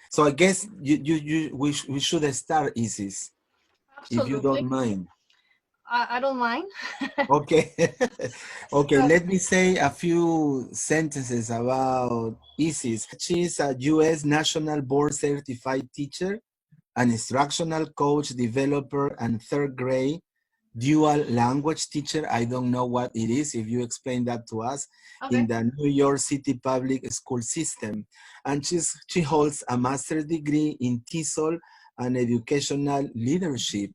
So I guess we should start, Isis, if you Absolutely. don't mind. I don't mind. Okay. Okay, So, let me say a few sentences about Isis. She's a U.S. National Board Certified Teacher, an instructional coach, developer, and third grade dual language teacher. I don't know what it is. If you explain that to us, in okay. the New York City public school system. And she holds a master's degree in TESOL and educational leadership.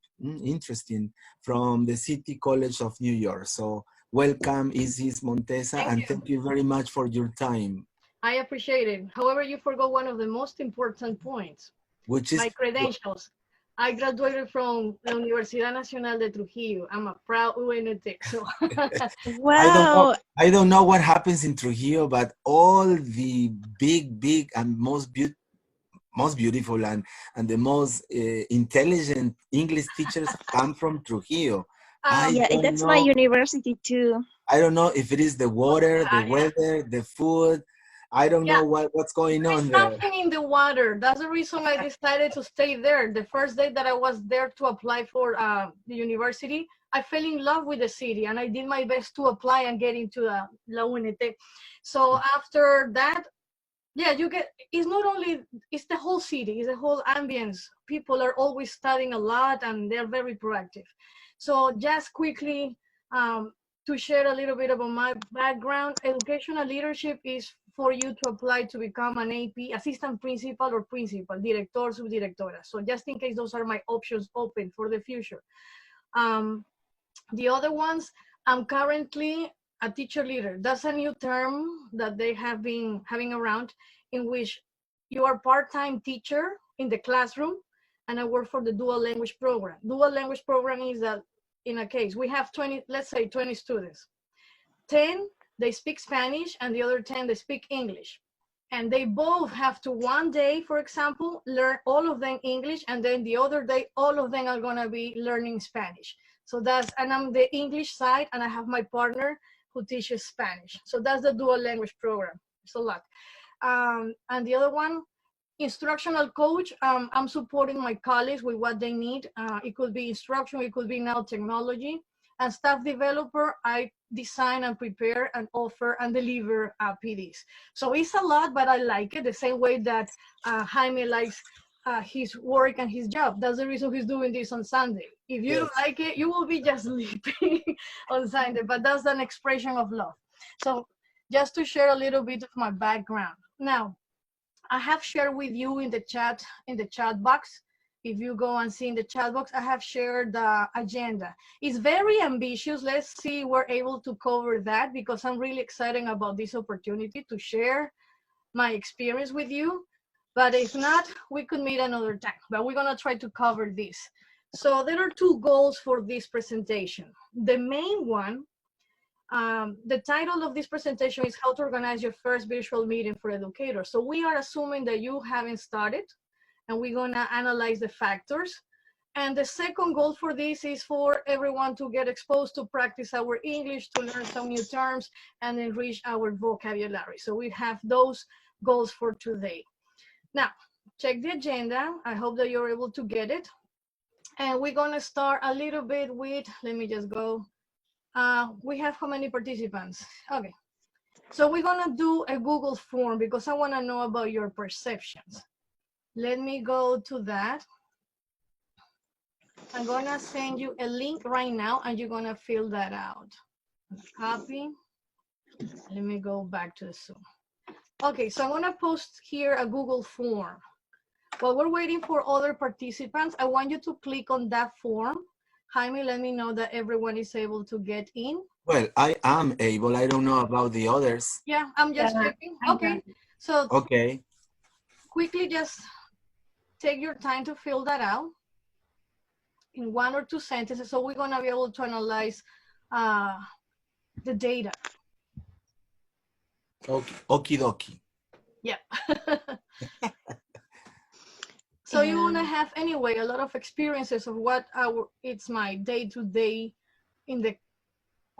Interesting. From the City College of New York. So welcome, Isis Monteza, Thank and you. thank you very much for your time. I appreciate it. However, you forgot one of the most important points, Which my is, credentials. I graduated from La Universidad Nacional de Trujillo. I'm a proud UNT. So, I don't know. Wow. I don't know what happens in Trujillo, but all the big and most beautiful and the most intelligent English teachers come from Trujillo. I um, Yeah, don't that's my know. university too. I don't know if it is the water, the yeah, weather, the food. I don't yeah. know what's going There is on there. something in the water. That's the reason I decided to stay there. The first day that I was there to apply for the university, I fell in love with the city and I did my best to apply and get into La UNT. So after that, yeah, you get, it's not only, it's the whole city, it's the whole ambience. People are always studying a lot and they're very proactive. So just quickly, to share a little bit about my background, educational leadership is for you to apply to become an AP, assistant principal or principal, director, subdirectora. So just in case, those are my options open for the future. Um, the other ones, I'm currently a teacher leader. That's a new term that they have been having around, in which you are part-time teacher in the classroom, and I work for the dual language program. Dual language program is that in a case we have 20, let's say 20 students, 10 they speak Spanish and the other 10 they speak English. And they both have to one day, for example, learn all of them English, and then the other day, all of them are gonna be learning Spanish. So that's, and I'm the English side, and I have my partner who teaches Spanish. So that's the dual language program. It's a lot. And the other one, instructional coach. I'm supporting my colleagues with what they need. It could be instruction, it could be now technology. And staff developer, I design and prepare and offer and deliver PDs. So it's a lot, but I like it the same way that Jaime likes his work and his job. That's the reason he's doing this on Sunday. If you Yes. don't like it, you will be just sleeping on Sunday, but that's an expression of love. So just to share a little bit of my background. Now, I have shared with you in the chat box. If you go and see in the chat box, I have shared the agenda. It's very ambitious. Let's see we're able to cover that, because I'm really excited about this opportunity to share my experience with you. But if not, we could meet another time. But we're gonna try to cover this. So there are two goals for this presentation. The main one, the title of this presentation is how to organize your first virtual meeting for educators. So we are assuming that you haven't started, and we're gonna analyze the factors. And the second goal for this is for everyone to get exposed to practice our English, to learn some new terms, and enrich our vocabulary. So we have those goals for today. Now, check the agenda. I hope that you're able to get it. And we're gonna start a little bit with, let me just go. We have how many participants? Okay. So we're gonna do a Google form because I wanna know about your perceptions. Let me go to that. I'm gonna send you a link right now and you're gonna fill that out. Copy. Let me go back to the Zoom. Okay, so I'm gonna post here a Google form. While we're waiting for other participants, I want you to click on that form. Jaime, let me know that everyone is able to get in. Well, I am able. I don't know about the others. Yeah, I'm just checking. Okay, so Okay. quickly just take your time to fill that out in 1 or 2 sentences, so we're gonna be able to analyze the data. Okay. Okie dokie. Yeah. So you wanna have anyway a lot of experiences of what it's my day-to-day in the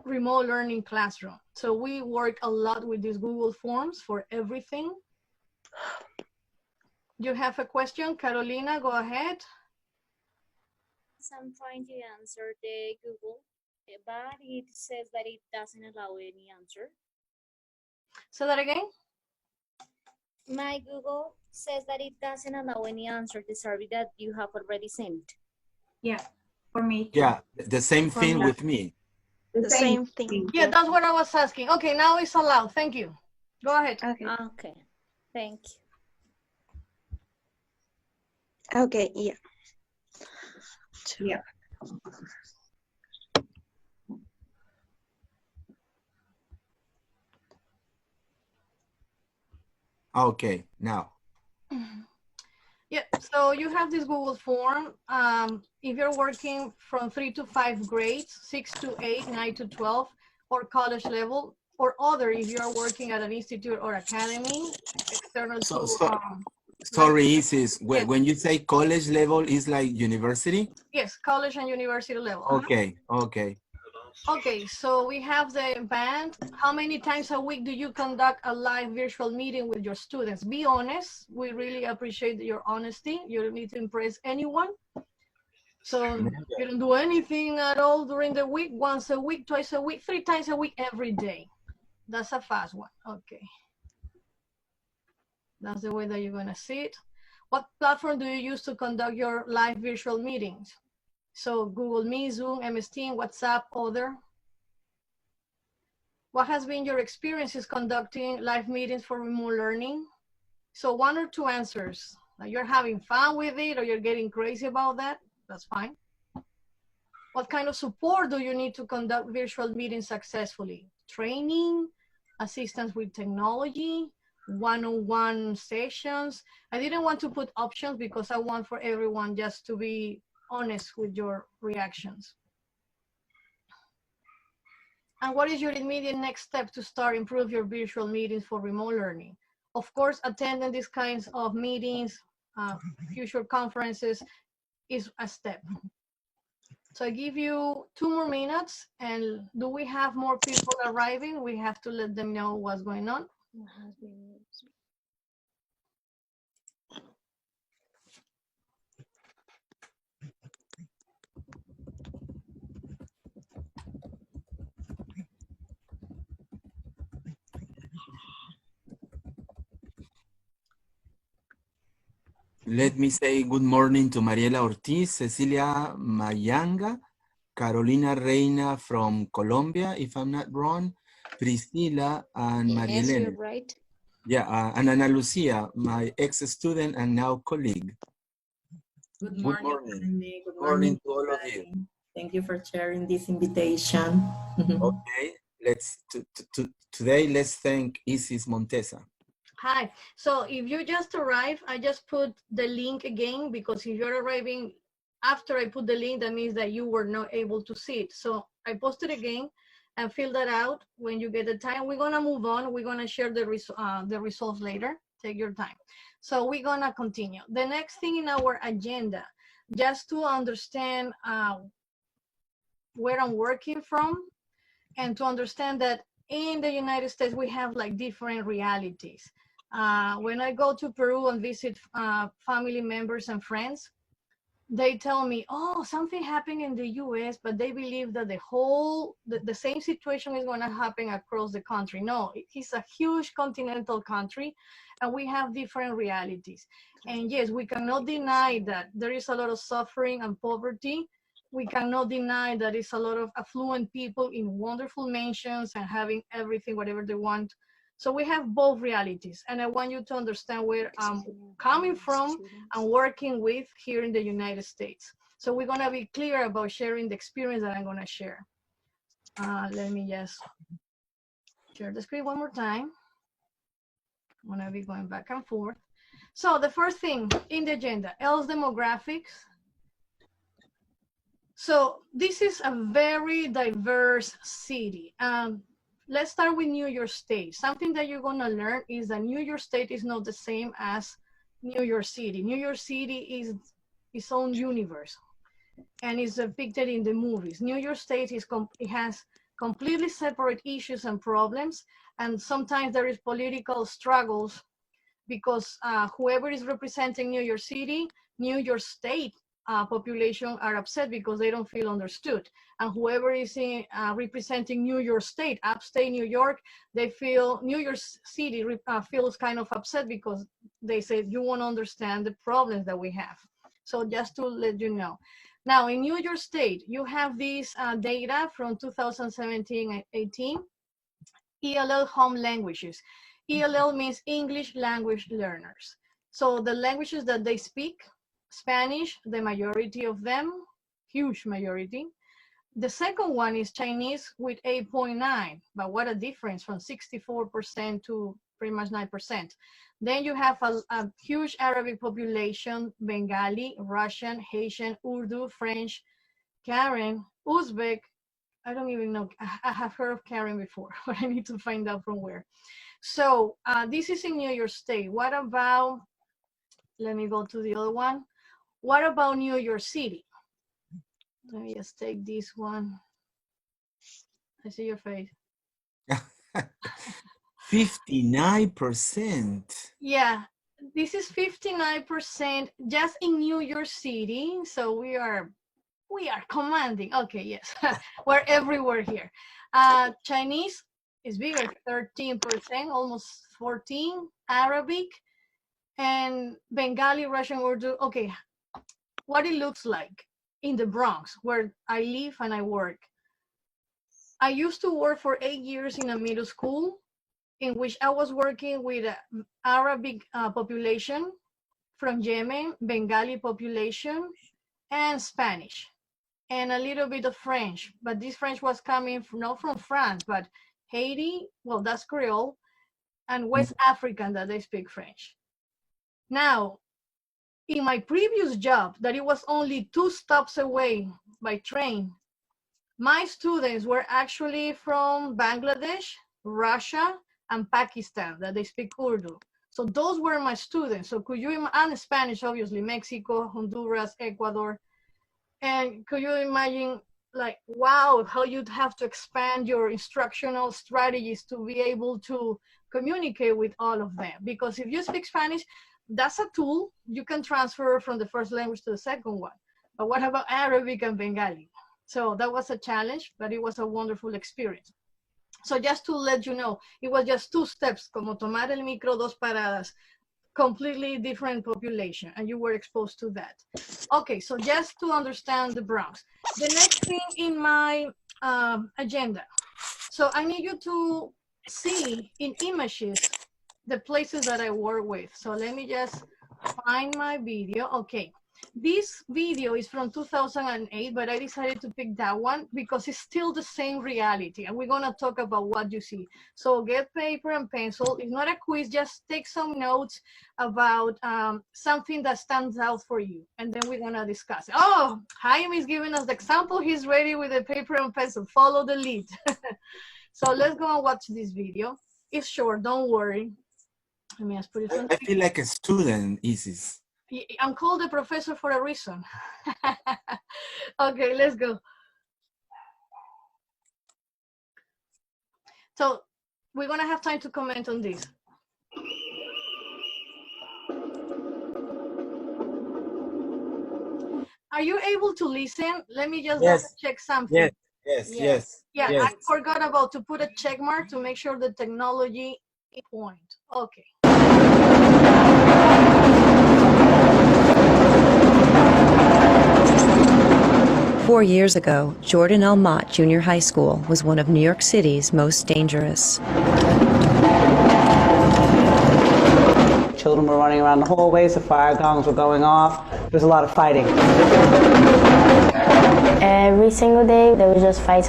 remote learning classroom. So we work a lot with these Google Forms for everything. You have a question, Carolina, go ahead. I'm trying to answer the Google, but it says that it doesn't allow any answer. Say that again. My Google says that it doesn't allow any answer, the survey that you have already sent. Yeah, for me too. Yeah, the same For thing me. with me. The same thing. Yeah, that's what I was asking. Okay, now it's allowed. Thank you. Go ahead. Okay. Okay, thank you. Okay, yeah. Yeah. Okay, now. Yeah, so you have this Google form. If you're working from 3 to 5 grades, 6 to 8, 9 to 12, or college level, or other if you're working at an institute or academy, external to... Sorry, Isis, yes. when you say college level, is like university? Yes, college and university level. Okay, okay. Okay, so we have the band. How many times a week do you conduct a live virtual meeting with your students? Be honest. We really appreciate your honesty. You don't need to impress anyone. So you don't do anything at all during the week, once a week, twice a week, 3 times a week, every day. That's a fast one. Okay. That's the way that you're going to see it. What platform do you use to conduct your live virtual meetings? So Google Meet, Zoom, MS Teams, WhatsApp, other. What has been your experiences conducting live meetings for remote learning? So 1 or 2 answers. Like you're having fun with it or you're getting crazy about that, that's fine. What kind of support do you need to conduct virtual meetings successfully? Training, assistance with technology, one-on-one sessions. I didn't want to put options because I want for everyone just to be honest with your reactions. And what is your immediate next step to start improve your virtual meetings for remote learning? Of course, attending these kinds of meetings, future conferences is a step. So I give you 2 more minutes, and do we have more people arriving? We have to let them know what's going on. Let me say good morning to Mariela Ortiz, Cecilia Mayanga, Carolina Reina from Colombia, if I'm not wrong, Priscila and Yes, Marielena. you're right. Yeah, and Ana Lucia, my ex-student and now colleague. Good morning. Good morning. Andy. Good Morning to all of you. Thank you for sharing this invitation. Okay, today let's thank Isis Monteza. Hi. So if you just arrived, I just put the link again because if you're arriving after I put the link, that means that you were not able to see it. So I posted again and fill that out when you get the time. We're gonna move on. We're gonna share the results later. Take your time. So we're gonna continue. The next thing in our agenda, just to understand where I'm working from and to understand that in the United States, we have like different realities. When I go to Peru and visit family members and friends, they tell me, oh, something happened in the US, but they believe that the same situation is going to happen across the country. No, it's a huge continental country and we have different realities. And yes, we cannot deny that there is a lot of suffering and poverty. We cannot deny that it's a lot of affluent people in wonderful mansions and having everything, whatever they want. So we have both realities. And I want you to understand where I'm coming from and working with here in the United States. So we're gonna be clear about sharing the experience that I'm gonna share. Let me just share the screen one more time. I'm gonna be going back and forth. So the first thing in the agenda, else demographics. So this is a very diverse city. Let's start with New York State. Something that you're gonna learn is that New York State is not the same as New York City. New York City is its own universe and is depicted in the movies. New York State it has completely separate issues and problems, and sometimes there is political struggles because whoever is representing New York City, New York State population are upset because they don't feel understood. And whoever is representing New York State, upstate New York, they feel New York City feels kind of upset because they say, you won't understand the problems that we have. So just to let you know. Now in New York State, you have this data from 2017-18, ELL home languages. ELL means English language learners. So the languages that they speak, Spanish, the majority of them, huge majority. The second one is Chinese with 8.9, but what a difference from 64% to pretty much 9%. Then you have a huge Arabic population, Bengali, Russian, Haitian, Urdu, French, Karen, Uzbek. I don't even know, I have heard of Karen before, but I need to find out from where. So this is in New York State. What about, let me go to the other one. What about New York City? Let me just take this one. I see your face. 59%. Yeah, this is 59% just in New York City. So we are commanding. Okay, yes, we're everywhere here. Chinese is bigger, 13%, almost 14. Arabic and Bengali, Russian, Urdu. Okay, what it looks like in the Bronx, where I live and I work. I used to work for 8 years in a middle school in which I was working with Arabic population from Yemen, Bengali population, and Spanish, and a little bit of French. But this French was coming from, not from France, but Haiti, well, that's Creole, and West African that they speak French. Now, in my previous job, that it was only 2 stops away by train, my students were actually from Bangladesh, Russia, and Pakistan, that they speak Urdu. So those were my students. So could you, and Spanish, obviously, Mexico, Honduras, Ecuador. And could you imagine, like, wow, how you'd have to expand your instructional strategies to be able to communicate with all of them? Because if you speak Spanish, that's a tool you can transfer from the first language to the second one. But what about Arabic and Bengali? So that was a challenge, but it was a wonderful experience. So just to let you know, it was just 2 steps, como tomar el micro, 2 paradas, completely different population, and you were exposed to that. Okay, so just to understand the Bronx. The next thing in my agenda. So I need you to see in images the places that I work with. So let me just find my video. Okay, this video is from 2008, but I decided to pick that one because it's still the same reality, and we're gonna talk about what you see. So get paper and pencil. It's not a quiz, just take some notes about something that stands out for you, and then we're gonna discuss it. Oh, Jaime is giving us the example. He's ready with the paper and pencil. Follow the lead. So let's go and watch this video. It's short, don't worry. Let me just put it on. I feel like a student, Isis. I'm called a professor for a reason. Okay, let's go. So we're gonna have time to comment on this. Are you able to listen? Let me just double check something. Yes. Yeah, I forgot about to put a check mark to make sure the technology is point. Okay. 4 years ago, Jordan L. Mott Junior High School was one of New York City's most dangerous. Children were running around the hallways, the fire gongs were going off. There was a lot of fighting. Every single day, there was just fights.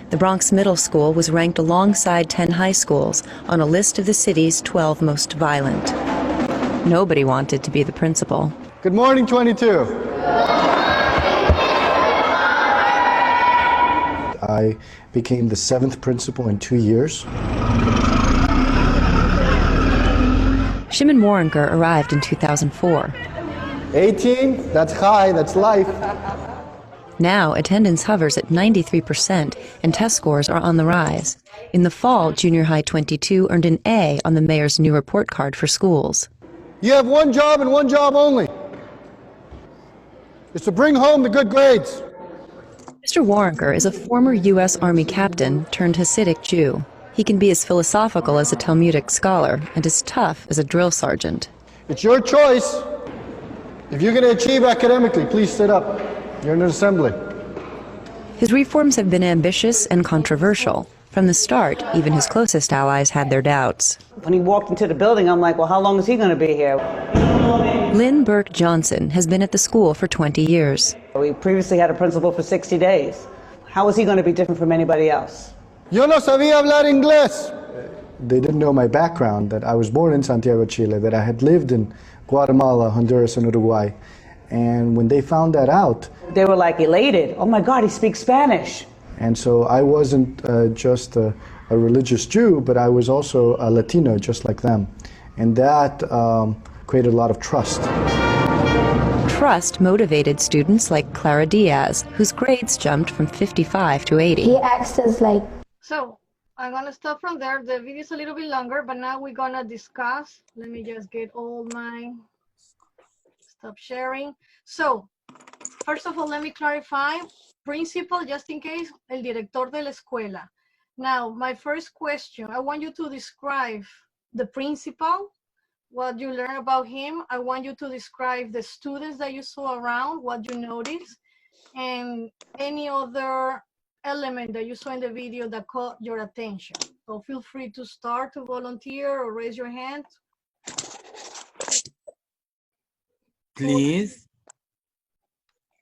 The Bronx Middle School was ranked alongside 10 high schools on a list of the city's 12 most violent. Nobody wanted to be the principal. Good morning, 22. I became the 7th principal in 2 years. Shimon Warringer arrived in 2004. 18, that's high, that's life. Now, attendance hovers at 93%, and test scores are on the rise. In the fall, Junior High 22 earned an A on the mayor's new report card for schools. You have one job and one job only. It's to bring home the good grades. Mr. Waronker is a former U.S. Army captain turned Hasidic Jew. He can be as philosophical as a Talmudic scholar and as tough as a drill sergeant. It's your choice. If you're going to achieve academically, please sit up. You're in an assembly. His reforms have been ambitious and controversial. From the start, even his closest allies had their doubts. When he walked into the building, I'm like, well, how long is he going to be here? Lynn Burke Johnson has been at the school for 20 years. We previously had a principal for 60 days. How is he going to be different from anybody else? Yo no sabía hablar inglés. They didn't know my background, that I was born in Santiago, Chile, that I had lived in Guatemala, Honduras, and Uruguay. And when they found that out, they were like elated. Oh my God, he speaks Spanish. And so I wasn't just a religious Jew, but I was also a Latino, just like them. And that created a lot of trust. Trust motivated students like Clara Diaz, whose grades jumped from 55 to 80. He acts as like... So I'm gonna stop from there. The video is a little bit longer, but now we're gonna discuss. Let me just get all my... Stop sharing. So, first of all, let me clarify. Principal, just in case, el director de la escuela. Now, my first question, I want you to describe the principal, what you learned about him. I want you to describe the students that you saw around, what you noticed, and any other element that you saw in the video that caught your attention. So feel free to start to volunteer or raise your hand. Please.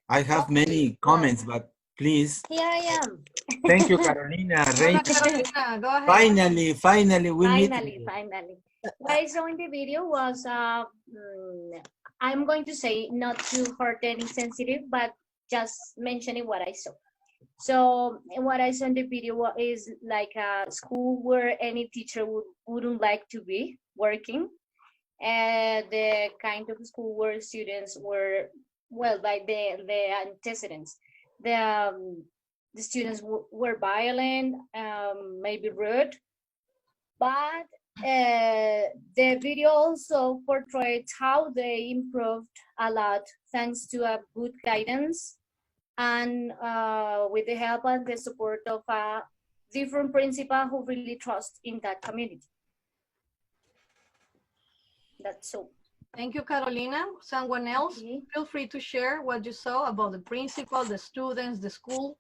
I have many comments, but please. Here I am. Thank you, Carolina. Carolina, go ahead. Finally, we meet. Finally. What I saw in the video was, I'm going to say not to hurt any sensitive, but just mentioning what I saw. So what I saw in the video is like a school where any teacher wouldn't like to be working. And the kind of school where students were, well, like the antecedents. The students were violent, maybe rude, but the video also portrayed how they improved a lot thanks to a good guidance and with the help and the support of a different principal who really trust in that community. That's all. Thank you, Carolina. Someone else, feel free to share what you saw about the principal, the students, the school.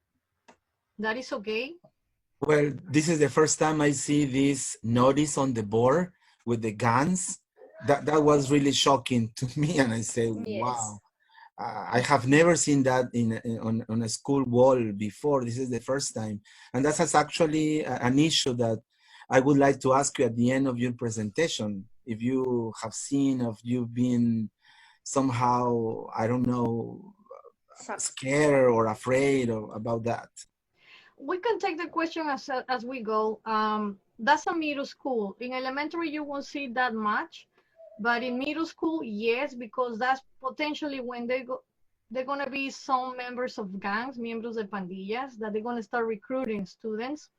That is okay. Well, this is the first time I see this notice on the board with the guns. That was really shocking to me, and I say, Yes. wow. I have never seen that on a school wall before. This is the first time. And that's actually an issue that I would like to ask you at the end of your presentation. If you have seen, if you've been somehow, I don't know, scared or afraid about that. We can take the question as we go. That's a middle school. In elementary, you won't see that much. But in middle school, yes, because that's potentially when they're going to be some members of gangs, miembros de pandillas, that they're going to start recruiting students.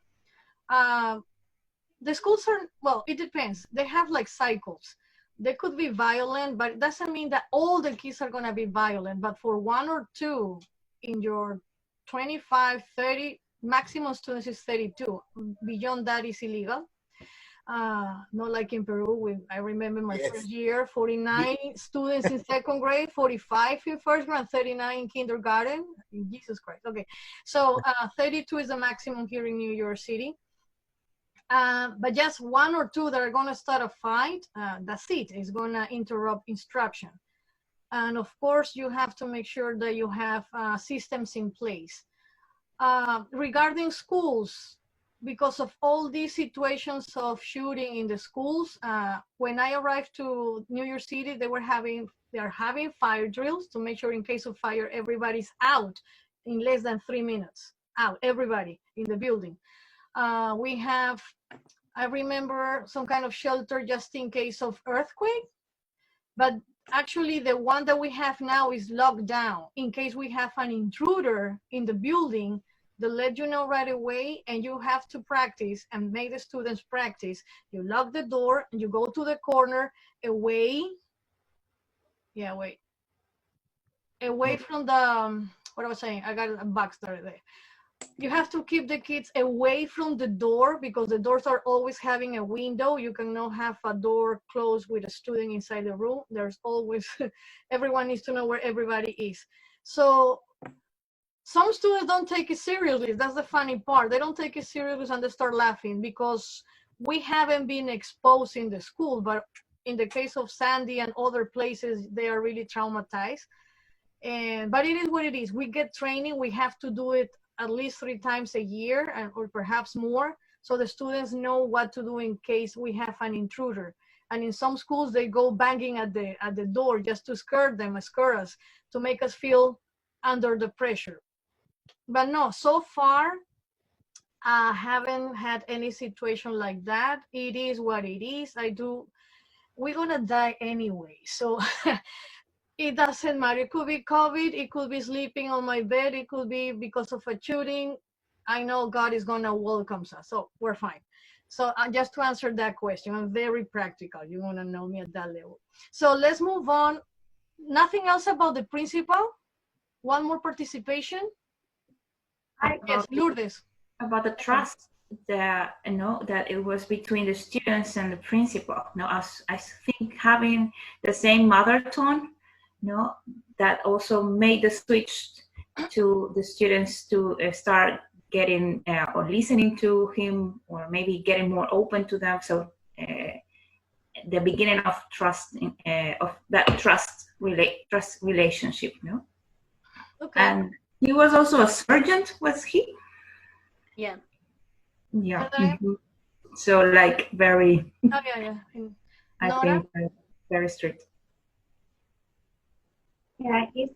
The schools are, well, it depends. They have like cycles. They could be violent, but it doesn't mean that all the kids are going to be violent. But for one or two in your 25, 30, maximum students is 32. Beyond that is illegal. Not like in Peru. I remember my first year, 49 students in second grade, 45 in first grade, and 39 in kindergarten. Jesus Christ. Okay. So 32 is the maximum here in New York City. But just one or two that are going to start a fight, that's it. It's going to interrupt instruction. And of course, you have to make sure that you have systems in place. Regarding schools, because of all these situations of shooting in the schools, when I arrived to New York City, they're having fire drills to make sure in case of fire, everybody's out in less than 3 minutes. Out, everybody in the building. We have, I remember some kind of shelter just in case of earthquake, but actually the one that we have now is locked down. In case we have an intruder in the building, they'll let you know right away, and you have to practice and make the students practice. You lock the door and you go to the corner away. Yeah, away from the, what I was saying, I got a bug started there. You have to keep the kids away from the door because the doors are always having a window. You cannot have a door closed with a student inside the room. There's always, everyone needs to know where everybody is. So some students don't take it seriously. That's the funny part. They don't take it seriously and they start laughing because we haven't been exposed in the school, but in the case of Sandy and other places, they are really traumatized. But it is what it is. We get training. We have to do it at least 3 times a year, or perhaps more, so the students know what to do in case we have an intruder. And in some schools, they go banging at the door just to scare us, to make us feel under the pressure. But no, so far, I haven't had any situation like that. It is what it is. We're gonna die anyway, so it doesn't matter. It could be COVID, it could be sleeping on my bed, it could be because of a shooting. I know God is gonna welcome us, so we're fine. So just to answer that question, I'm very practical. You wanna know me at that level. So let's move on. Nothing else about the principal? One more participation? Yes, Lourdes. About the trust that that it was between the students and the principal. I think having the same mother tongue, that also made the switch to the students to start getting or listening to him, or maybe getting more open to them. So the beginning of trust, of that trust relationship, Okay. And he was also a sergeant, was he? Yeah. Yeah. So like very. Oh, yeah. I think very strict. Yeah, it's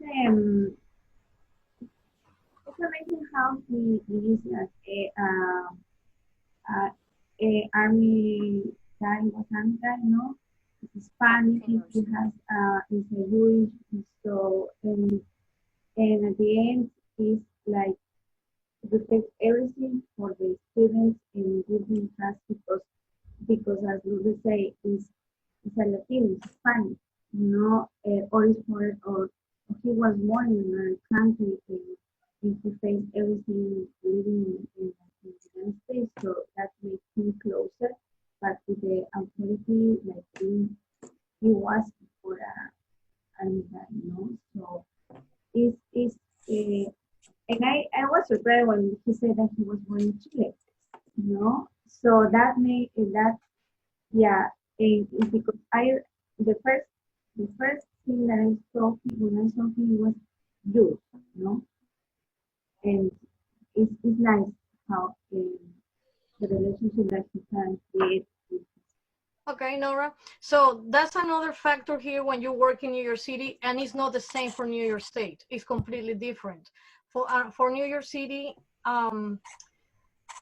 amazing how he is a army guy, was army guy, He's Spanish, he has is a Jewish, so and at the end he's like protect everything for the students and give them trust because as Lourdes say, is a Latino, it's Spanish, or is more, or he was born in a country and he faced everything living in the United States, so that makes him closer. But with the authority, like he was before and so it's and I was surprised when he said that he was born in Chile, so that made that, yeah, because the first thing that I saw when I saw him was Jewish, and it's nice how the relationship that he can create. Okay, Nora. So that's another factor here when you work in New York City, and it's not the same for New York State. It's completely different. For New York City,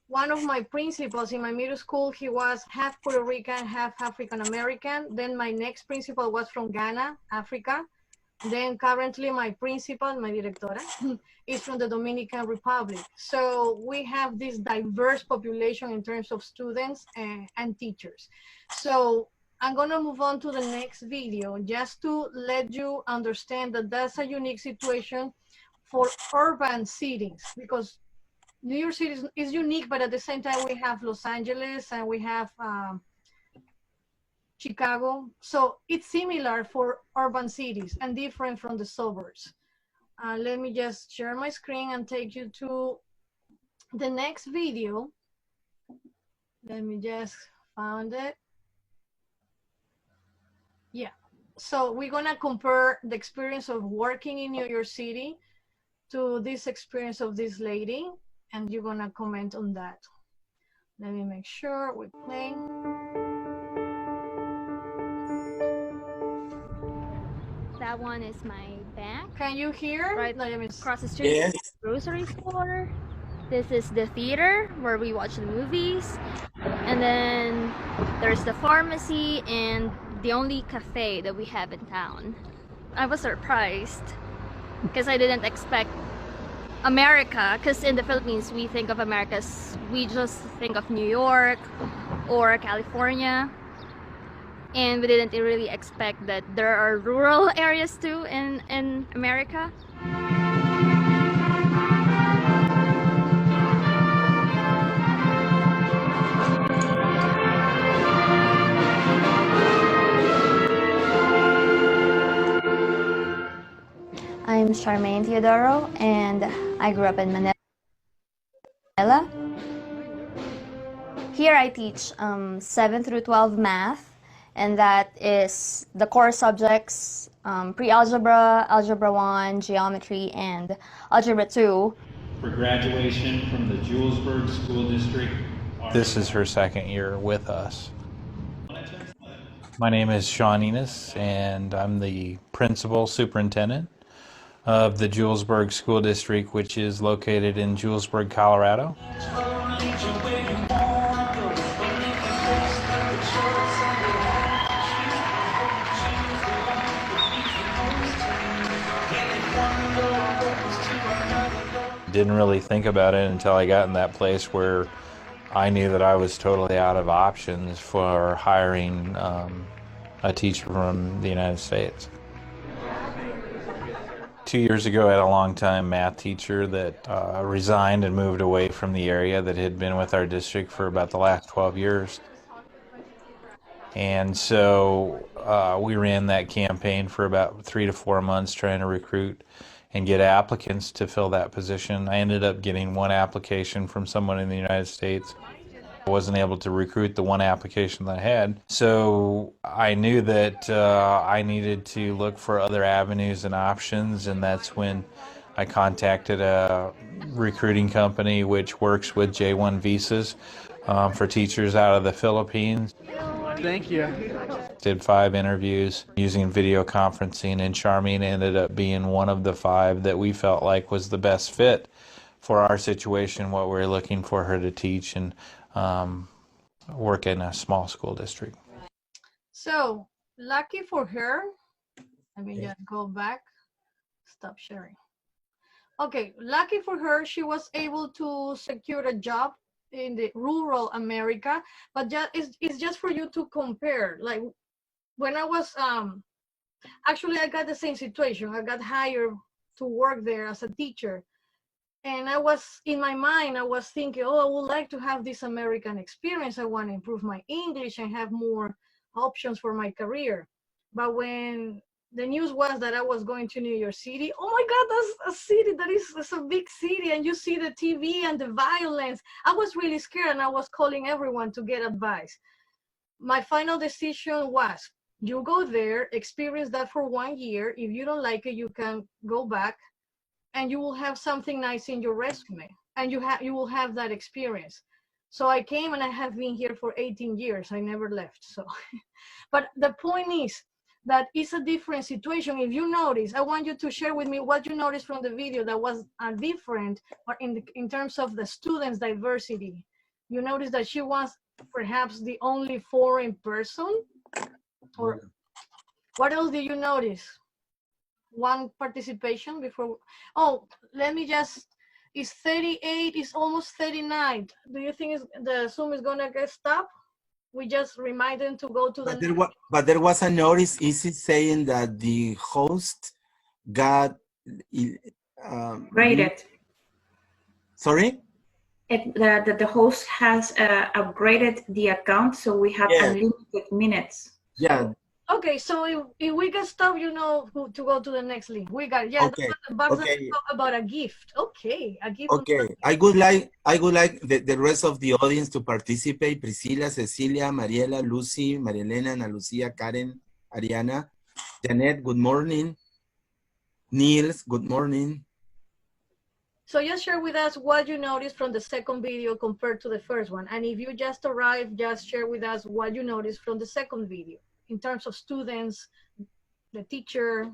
one of my principals in my middle school, he was half Puerto Rican, half African American. Then my next principal was from Ghana, Africa. Then currently my principal, my directora, is from the Dominican Republic. So we have this diverse population in terms of students and teachers. So I'm gonna move on to the next video just to let you understand that that's a unique situation for urban settings, because New York City is unique, but at the same time we have Los Angeles and we have Chicago. So it's similar for urban cities and different from the suburbs. Let me just share my screen and take you to the next video. Let me just find it. Yeah, so we're gonna compare the experience of working in New York City to this experience of this lady, and you're gonna comment on that. Let me make sure we play. That one is my bank. Can you hear? Right across the street. Yes. Grocery store. This is the theater where we watch the movies. And then there's the pharmacy and the only cafe that we have in town. I was surprised because I didn't expect America, because in the Philippines we think of America as, we just think of New York or California, and we didn't really expect that there are rural areas too in America. I'm Charmaine Teodoro, and I grew up in Manila. Here I teach 7 through 12 math, and that is the core subjects, pre-algebra, algebra 1, geometry, and algebra 2. For graduation from the Julesburg School District. This is her second year with us. My name is Sean Enos, and I'm the principal superintendent of the Julesburg School District, which is located in Julesburg, Colorado. Didn't really think about it until I got in that place where I knew that I was totally out of options for hiring a teacher from the United States. 2 years ago, I had a long-time math teacher that resigned and moved away from the area that had been with our district for about the last 12 years. And so we ran that campaign for about 3 to 4 months trying to recruit and get applicants to fill that position. I ended up getting one application from someone in the United States. I wasn't able to recruit the one application that I had, so I knew that I needed to look for other avenues and options, and that's when I contacted a recruiting company which works with J-1 visas for teachers out of the Philippines. Thank you. Did 5 interviews using video conferencing, and Charmaine ended up being one of the 5 that we felt like was the best fit for our situation, what we were looking for her to teach and work in a small school district. So, lucky for her, let me just go back, stop sharing. Okay, lucky for her, she was able to secure a job in the rural America, but it's just for you to compare. Like when I was, actually I got the same situation. I got hired to work there as a teacher. And I was, in my mind, I was thinking, oh, I would like to have this American experience. I want to improve my English and have more options for my career. But when the news was that I was going to New York City, oh my God, that's a city that is a big city, and you see the TV and the violence. I was really scared, and I was calling everyone to get advice. My final decision was, you go there, experience that for 1 year. If you don't like it, you can go back, and you will have something nice in your resume, and you will have that experience. So I came, and I have been here for 18 years. I never left. So, but the point is that it's a different situation. If you notice, I want you to share with me what you noticed from the video that was different, or in terms of the students' diversity. You notice that she was perhaps the only foreign person, or what else did you notice? One participation before. Oh, let me just, it's 38, it's almost 39. Do you think the Zoom is gonna get stopped? We just remind them to go to the but there was a notice, is it saying that the host got Graded. Sorry? The host has upgraded the account, so we have unlimited minutes. Yeah. Okay, so if we can stop, you know, to go to the next link. We got, yeah, Okay. the box Okay. talk about a gift. Okay, a gift. Okay, I would like the rest of the audience to participate. Priscilla, Cecilia, Mariela, Lucy, Marielena, Ana Lucia, Karen, Ariana, Janet, good morning. Niels, good morning. So just share with us what you noticed from the second video compared to the first one. And if you just arrived, just share with us what you noticed from the second video in terms of students, the teacher.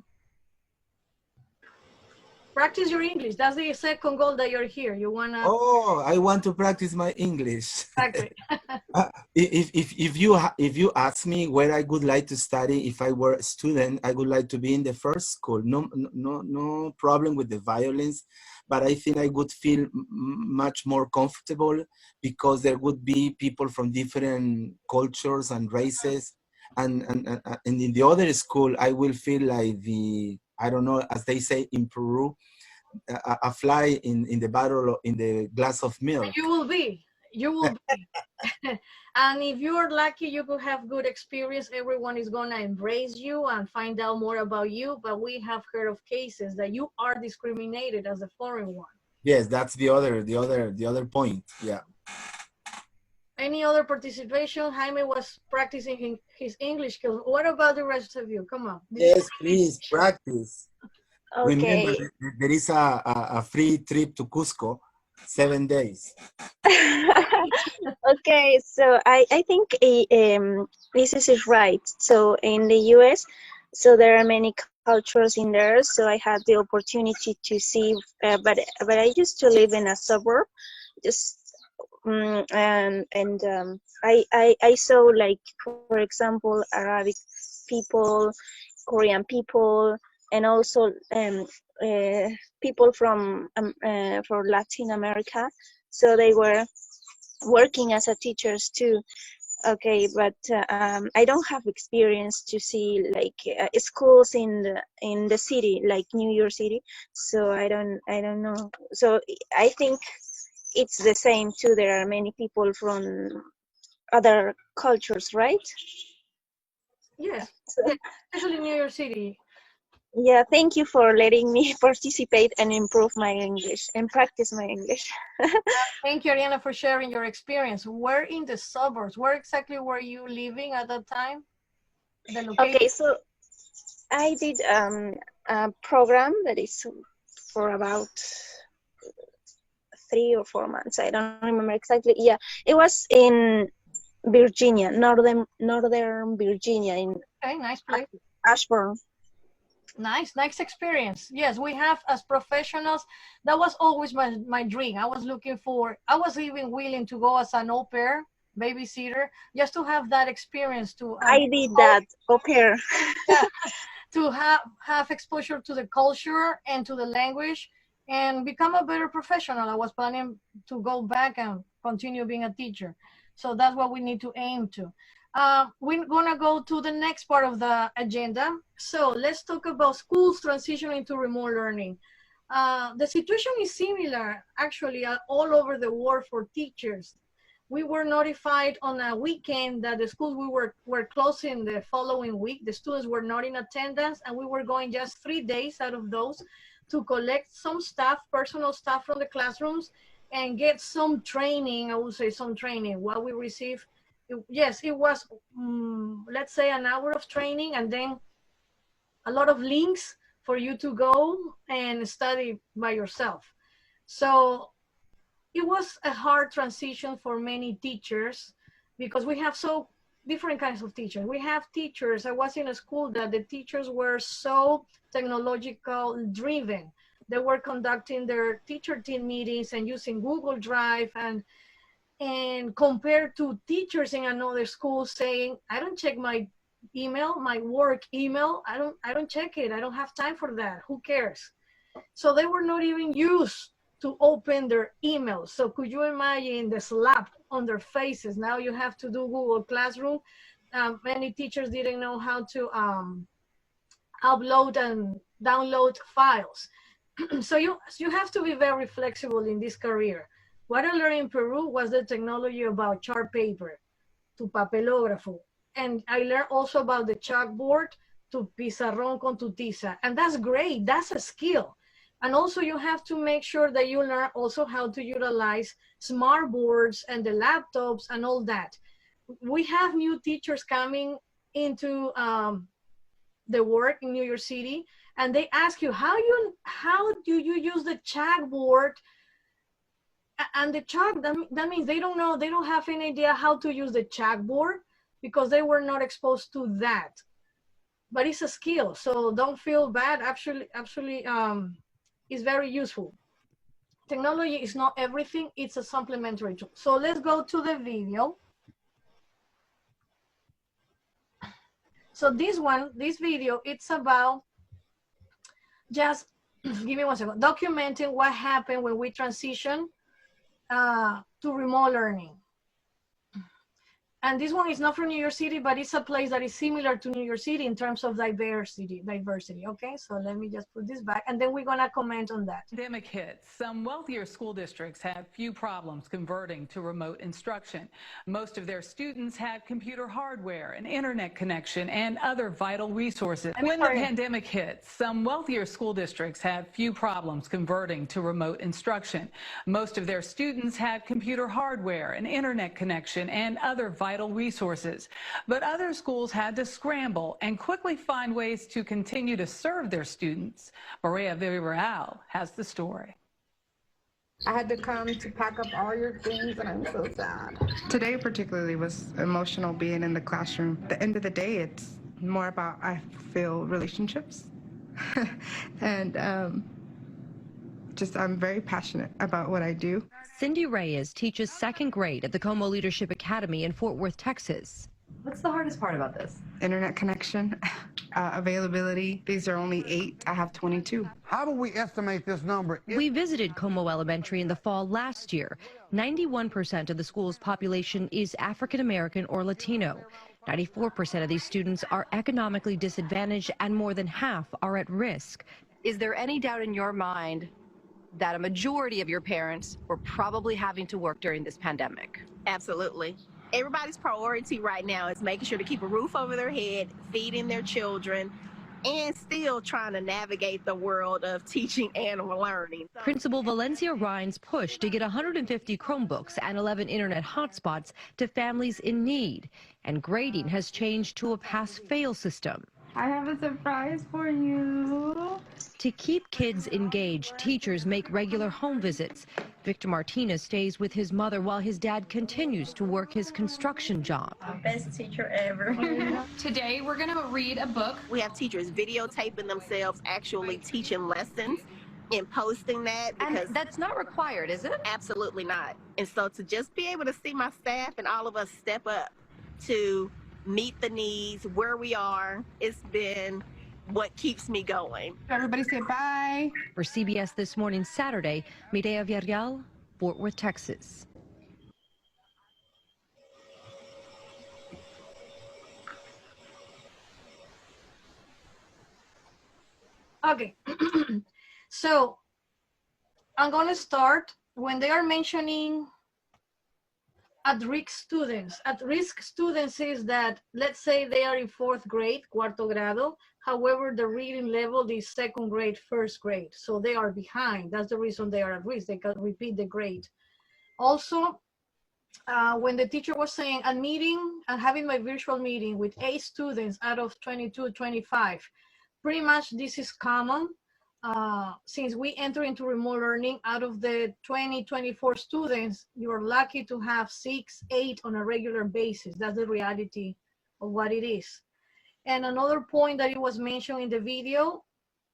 Practice your English. That's the second goal that you're here. You wanna Oh, I want to practice my English. practice. If you ask me where I would like to study, if I were a student, I would like to be in the first school. No problem with the violence, but I think I would feel much more comfortable because there would be people from different cultures and races, and in the other school, I will feel like I don't know, as they say in Peru, a fly in the bottle, in the glass of milk. You will be. And if you're lucky, you could have good experience. Everyone is gonna embrace you and find out more about you. But we have heard of cases that you are discriminated as a foreign one. Yes, that's the other point. Yeah. Any other participation? Jaime was practicing his English skills. What about the rest of you? Come on. Yes, please practice. Okay. Remember, there is a free trip to Cusco, 7 days. Okay, so I think this is right. So in the US, so there are many cultures in there. So I had the opportunity to see, but I used to live in a suburb, just I saw, like, for example, Arabic people, Korean people, and also people from Latin America. So they were working as a teachers too. Okay, but I don't have experience to see, like, schools in the city, like New York City. So I don't know. So I think it's the same too. There are many people from other cultures, right? Yes, especially New York City. Yeah, thank you for letting me participate and improve my English and practice my English. Thank you, Ariana, for sharing your experience. Where in the suburbs? Where exactly were you living at that time? The location? Okay, so I did a program that is for about 3 or 4 months. I don't remember exactly. Yeah, it was in Virginia, northern Virginia, in nice place. Ashburn. Nice experience. Yes, we have, as professionals, that was always my dream. I was even willing to go as an au pair, babysitter, just to have that experience to I did that, au pair. Yeah, to have exposure to the culture and to the language and become a better professional. I was planning to go back and continue being a teacher. So that's what we need to aim to. We're gonna go to the next part of the agenda. So let's talk about schools transitioning to remote learning. The situation is similar, actually, all over the world for teachers. We were notified on a weekend that the schools were closing the following week. The students were not in attendance, and we were going just 3 days out of those to collect some staff, personal staff from the classrooms, and get some training. I would say some training. What we received, yes, it was, let's say, an hour of training, and then a lot of links for you to go and study by yourself. So it was a hard transition for many teachers because we have so different kinds of teachers. We have teachers, I was in a school that the teachers were so technological driven. They were conducting their teacher team meetings and using Google Drive, and compared to teachers in another school saying, I don't check my email, my work email, I don't check it. I don't have time for that. Who cares? So they were not even used to open their emails. So could you imagine the slap on their faces? Now you have to do Google Classroom. Many teachers didn't know how to upload and download files. So you have to be very flexible in this career. What I learned in Peru was the technology about chart paper to papelógrafo. And I learned also about the chalkboard to pizarrón con tu tiza. And that's great, that's a skill. And also you have to make sure that you learn also how to utilize smart boards and the laptops and all that. We have new teachers coming into the work in New York City, and they ask you, how do you use the chalkboard? And the chalk, that means they don't know, they don't have any idea how to use the chalkboard because they were not exposed to that. But it's a skill, so don't feel bad. Actually, is very useful. Technology is not everything, it's a supplementary tool. So let's go to the video. So this video, it's about just, give me 1 second, documenting what happened when we transition to remote learning. And this one is not from New York City, but it's a place that is similar to New York City in terms of diversity. Okay, so let me just put this back, and then we're gonna comment on that. Pandemic hits. Some wealthier school districts had few problems converting to remote instruction. Most of their students had computer hardware, an internet connection, and other vital resources. When the pandemic hit, some wealthier school districts had few problems converting to remote instruction. Most of their students had computer hardware, an internet connection, and other vital resources. But other schools had to scramble and quickly find ways to continue to serve their students. Maria Villarreal has the story. I had to come to pack up all your things, and I'm so sad. Today particularly was emotional being in the classroom. At the end of the day, it's more about, I feel, relationships. And I'm very passionate about what I do. Cindy Reyes teaches second grade at the Como Leadership Academy in Fort Worth, Texas. What's the hardest part about this? Internet connection, availability. These are only 8. I have 22. How do we estimate this number? We visited Como Elementary in the fall last year. 91% of the school's population is African American or Latino. 94% of these students are economically disadvantaged, and more than half are at risk. Is there any doubt in your mind that a majority of your parents were probably having to work during this pandemic? Absolutely. Everybody's priority right now is making sure to keep a roof over their head, feeding their children, and still trying to navigate the world of teaching and learning. Principal Valencia Rines pushed to get 150 Chromebooks and 11 internet hotspots to families in need. And grading has changed to a pass-fail system. I have a surprise for you. To keep kids engaged, teachers make regular home visits. Victor Martinez stays with his mother while his dad continues to work his construction job. Best teacher ever. Today we're going to read a book. We have teachers videotaping themselves actually teaching lessons and posting that. Because And that's not required, is it? Absolutely not. And so to just be able to see my staff and all of us step up to meet the needs where we are, it's been what keeps me going. Everybody say bye. For CBS This Morning Saturday, Mireya Villarreal, Fort Worth, Texas. Okay, so I'm going to start when they are mentioning at-risk students. At-risk students is that, let's say they are in 4th grade, cuarto grado, however, the reading level is 2nd grade, 1st grade. So they are behind. That's the reason they are at risk. They can repeat the grade. Also, when the teacher was saying I'm having my virtual meeting with 8 students out of 22, 25, pretty much this is common. Since we enter into remote learning, out of the 20, 24 students, you're lucky to have 6, 8 on a regular basis. That's the reality of what it is. And another point that it was mentioned in the video,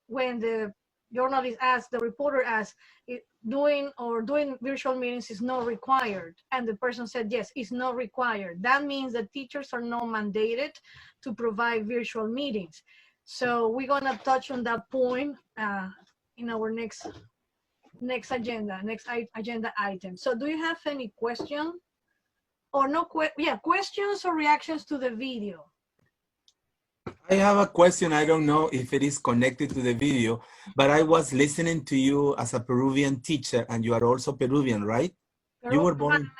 when the journalist asked, the reporter asked, doing virtual meetings is not required. And the person said, yes, it's not required. That means that teachers are not mandated to provide virtual meetings. So we're gonna touch on that point in our next agenda item. So do you have any question or no? Questions or reactions to the video? I have a question. I don't know if it is connected to the video, but I was listening to you as a Peruvian teacher, and you are also Peruvian, right? You were born.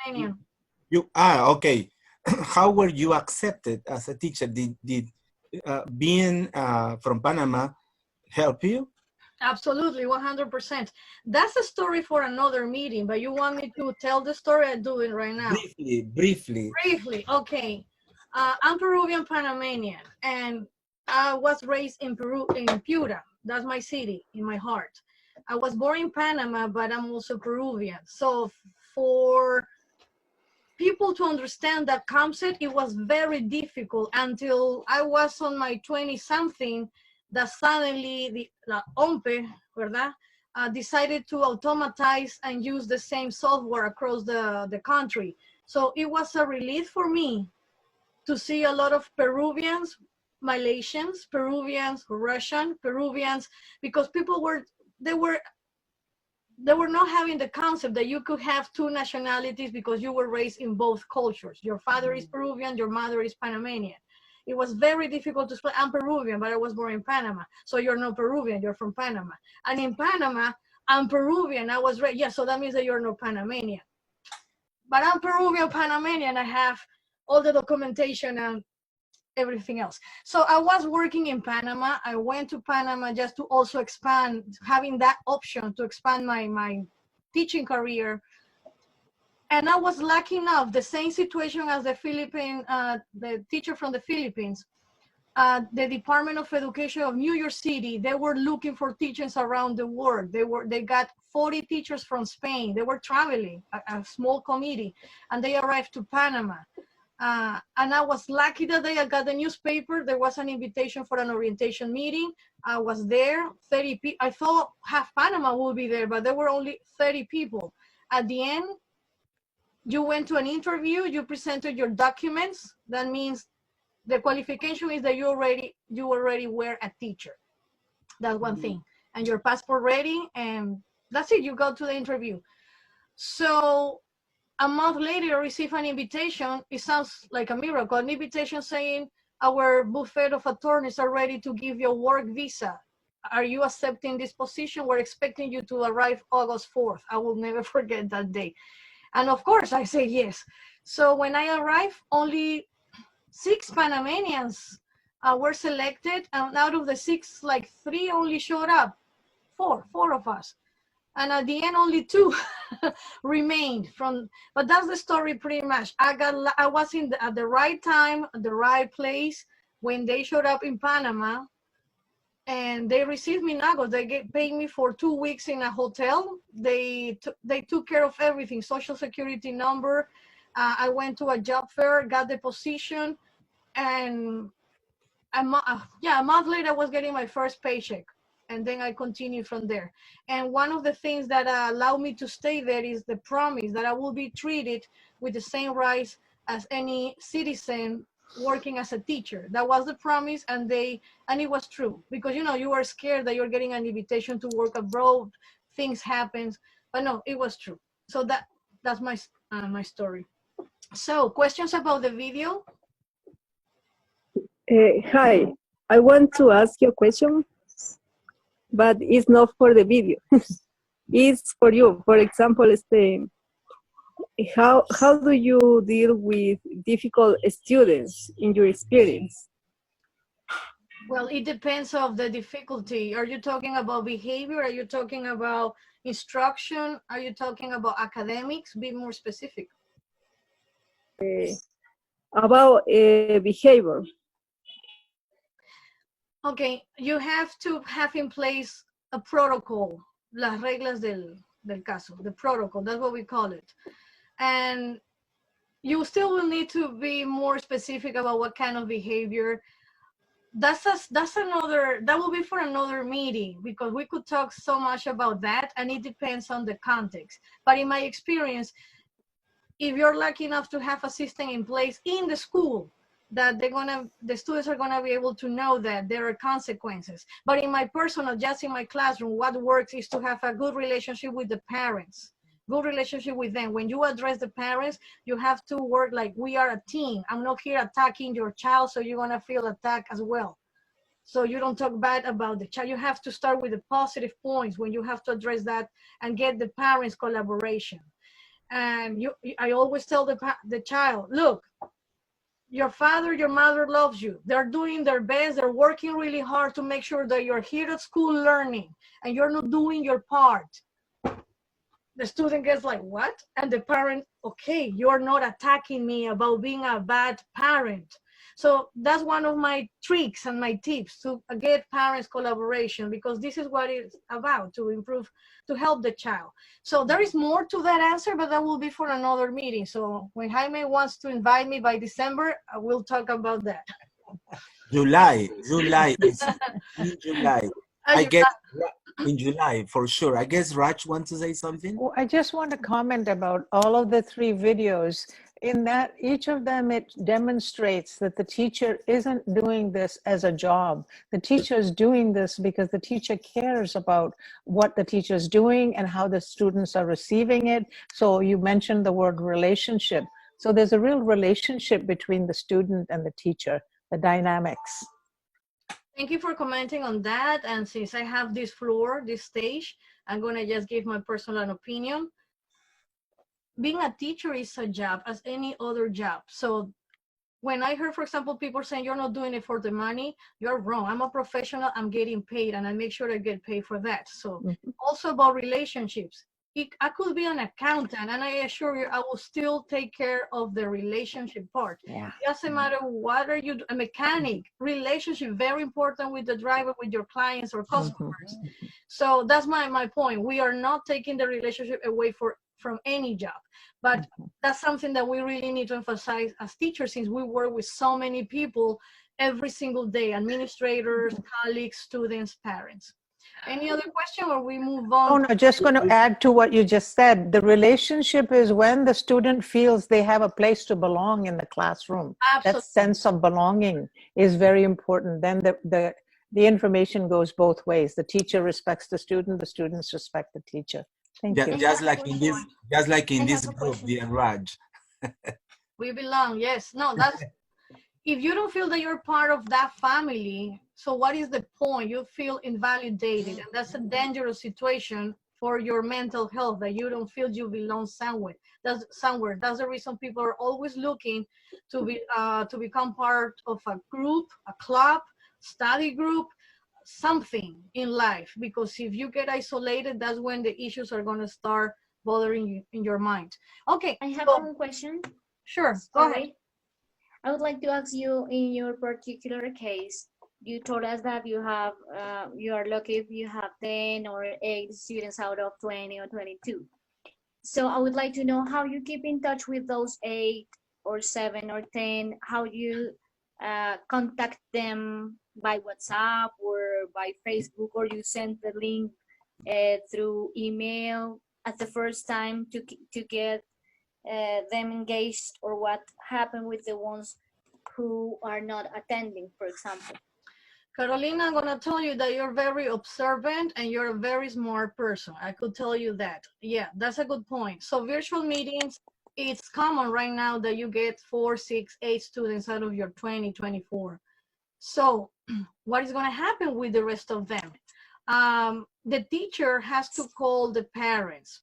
Okay. How were you accepted as a teacher? Did being from Panama help you? Absolutely, 100%. That's a story for another meeting, but you want me to tell the story? I do it right now. Briefly. Okay. I'm Peruvian Panamanian, and I was raised in Peru, in Piura. That's my city, in my heart. I was born in Panama, but I'm also Peruvian. So for people to understand that concept, it was very difficult until I was on my 20-something, that suddenly the OMPE, ¿verdad? decided to automatize and use the same software across the country. So it was a relief for me to see a lot of Peruvians, Malaysians, Peruvians, Russian, Peruvians, because people they were not having the concept that you could have two nationalities because you were raised in both cultures. Your father is Peruvian, your mother is Panamanian. It was very difficult to explain. I'm Peruvian, but I was born in Panama. So you're not Peruvian, you're from Panama. And in Panama, I'm Peruvian, I was raised, yeah, so that means that you're not Panamanian. But I'm Peruvian, Panamanian, I have all the documentation and everything else. So I was working in Panama. I went to Panama just to also expand, having that option to expand my teaching career. And I was lucky enough, the same situation as the teacher from the Philippines, the Department of Education of New York City, they were looking for teachers around the world. They got 40 teachers from Spain. They were traveling, a small committee, and they arrived to Panama. And I was lucky that day I got the newspaper. There was an invitation for an orientation meeting. I was there, 30 people. I thought half Panama would be there, but there were only 30 people. At the end, you went to an interview, you presented your documents. That means the qualification is that you already were a teacher. That's one thing. And your passport ready, and that's it, you go to the interview. So a month later, I received an invitation. It sounds like a miracle, an invitation saying, our buffet of attorneys are ready to give you a work visa. Are you accepting this position? We're expecting you to arrive August 4th. I will never forget that day. And of course, I said yes. So when I arrived, only 6 Panamanians were selected. And out of the 6, like 3 only showed up, 4 of us. And at the end, only 2 remained but that's the story pretty much. I was at the right time, at the right place when they showed up in Panama, and they received me Nagos. They paid me for 2 weeks in a hotel. They took care of everything, social security number. I went to a job fair, got the position, and a month later, I was getting my first paycheck. And then I continued from there. And one of the things that allowed me to stay there is the promise that I will be treated with the same rights as any citizen working as a teacher. That was the promise, and it was true. Because you are scared that you're getting an invitation to work abroad, things happen, but no, it was true. So that's my story. So questions about the video? Hi, I want to ask you a question, but it's not for the video. It's for you. For example, how do you deal with difficult students in your experience? Well, it depends of the difficulty. Are you talking about behavior? Are you talking about instruction? Are you talking about academics? Be more specific. About behavior. Okay, you have to have in place a protocol, las reglas del caso, the protocol, that's what we call it. And you still will need to be more specific about what kind of behavior. That will be for another meeting, because we could talk so much about that, and it depends on the context. But in my experience, if you're lucky enough to have a system in place in the school, that the students are gonna be able to know that there are consequences. But in my personal, just in my classroom, what works is to have a good relationship with the parents, good relationship with them. When you address the parents, you have to work like we are a team. I'm not here attacking your child, so you're gonna feel attacked as well. So you don't talk bad about the child. You have to start with the positive points when you have to address that and get the parents' collaboration. And I always tell the child, look, your father, your mother loves you. They're doing their best. They're working really hard to make sure that you're here at school learning and you're not doing your part. The student gets like, what? And the parent, okay, you're not attacking me about being a bad parent. So that's one of my tricks and my tips, to get parents' collaboration, because this is what it's about, to improve, to help the child. So there is more to that answer, but that will be for another meeting. So when Jaime wants to invite me by December, I will talk about that. July. I in July, for sure. I guess Raj wants to say something. Well, I just want to comment about all of the 3 videos. In that, each of them, it demonstrates that the teacher isn't doing this as a job. The teacher is doing this because the teacher cares about what the teacher is doing and how the students are receiving it. So you mentioned the word relationship. So there's a real relationship between the student and the teacher, the dynamics. Thank you for commenting on that. And since I have this floor, this stage, I'm going to just give my personal opinion. Being a teacher is a job as any other job. So when I heard, for example, people saying you're not doing it for the money, you're wrong. I'm a professional, I'm getting paid, and I make sure I get paid for that. So also about relationships. I could be an accountant, and I assure you, I will still take care of the relationship part. Yeah. It doesn't matter what are you, a mechanic, relationship, very important with the driver, with your clients or customers. So that's my point. We are not taking the relationship away from any job, but that's something that we really need to emphasize as teachers, since we work with so many people every single day, administrators, colleagues, students, parents. Any other question, or we move on? Oh, no, just going to add to what you just said. The relationship is when the student feels they have a place to belong in the classroom. Absolutely. That sense of belonging is very important. Then the information goes both ways. The teacher respects the students respect the teacher. Thank you. Just like in this group, dear Raj. We belong, yes. No, that's, if you don't feel that you're part of that family, so what is the point? You feel invalidated, and that's a dangerous situation for your mental health, that you don't feel you belong somewhere. That's the reason people are always looking to become part of a group, a club, study group, something in life, because if you get isolated, that's when the issues are going to start bothering you in your mind. Okay, I have one question. Sure, go ahead. I would like to ask you, in your particular case, you told us that you have you are lucky if you have 10 or 8 students out of 20 or 22. So I would like to know how you keep in touch with those 8 or 7 or 10, how you contact them by WhatsApp or by Facebook, or you send the link through email at the first time to get them engaged, or what happened with the ones who are not attending, for example? Carolina, I'm going to tell you that you're very observant and you're a very smart person. I could tell you that. Yeah, that's a good point. So virtual meetings, it's common right now that you get 4, 6, 8 students out of your 20, 24. So what is going to happen with the rest of them? The teacher has to call the parents.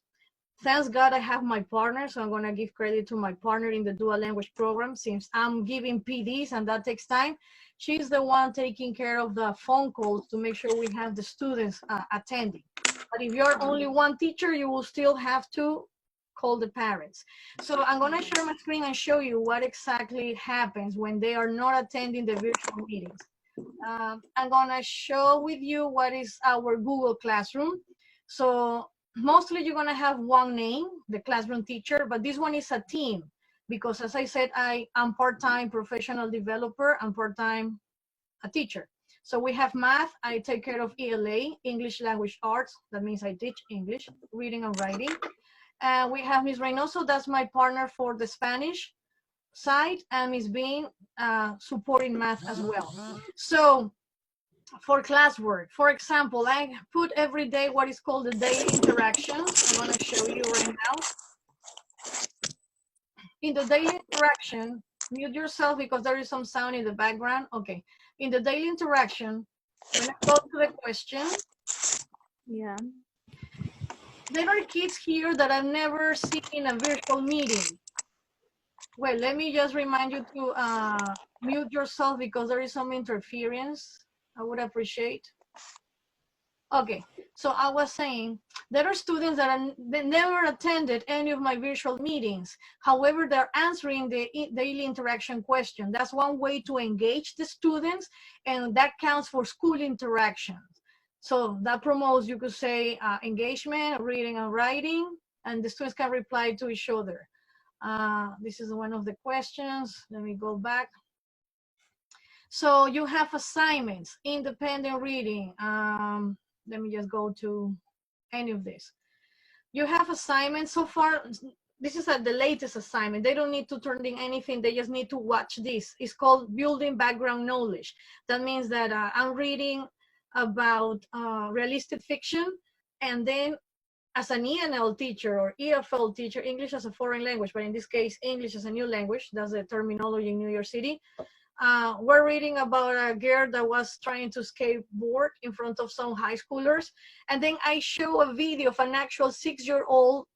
Thanks God I have my partner, so I'm going to give credit to my partner in the dual language program, since I'm giving PDs and that takes time. She's the one taking care of the phone calls to make sure we have the students attending. But if you're only one teacher, you will still have to call the parents. So I'm going to share my screen and show you what exactly happens when they are not attending the virtual meetings. I'm going to show with you what is our Google Classroom. So mostly you're going to have one name, the classroom teacher, but this one is a team, because as I said, I'm part-time professional developer and part-time a teacher. So we have math, I take care of ELA, English Language Arts, that means I teach English, reading and writing. And we have Ms. Reynoso, that's my partner for the Spanish side, and Ms. Bean supporting math as well. So for classwork, for example, I put every day what is called the daily interactions. I'm going to show you right now. In the daily interaction, mute yourself because there is some sound in the background. Okay. In the daily interaction, when I go to the question, yeah, there are kids here that I've never seen in a virtual meeting. Well, let me just remind you to mute yourself because there is some interference. I would appreciate. Okay, so I was saying there are students that they never attended any of my virtual meetings. However, they're answering the daily interaction question. That's one way to engage the students, and that counts for school interactions. So that promotes, you could say, engagement, reading and writing, and the students can reply to each other. This is one of the questions. Let me go back. So you have assignments, independent reading, let me just go to any of this. You have assignments so far. This is the latest assignment. They don't need to turn in anything. They just need to watch this. It's called building background knowledge. That means that I'm reading about realistic fiction, and then as an ENL teacher or EFL teacher, English as a foreign language, but in this case, English as a new language, that's the terminology in New York City. We're reading about a girl that was trying to skateboard in front of some high schoolers. And then I show a video of an actual 6-year-old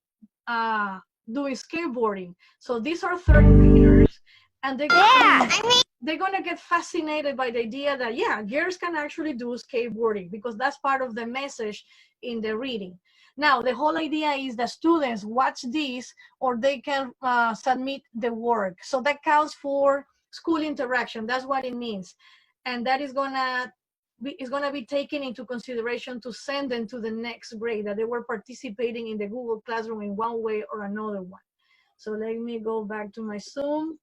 doing skateboarding. So these are third graders, and they're gonna get fascinated by the idea that, yeah, girls can actually do skateboarding, because that's part of the message in the reading. Now, the whole idea is that students watch this, or they can submit the work. So that counts for school interaction. That's what it means. And that is gonna be taken into consideration to send them to the next grade, that they were participating in the Google Classroom in one way or another one. So let me go back to my Zoom.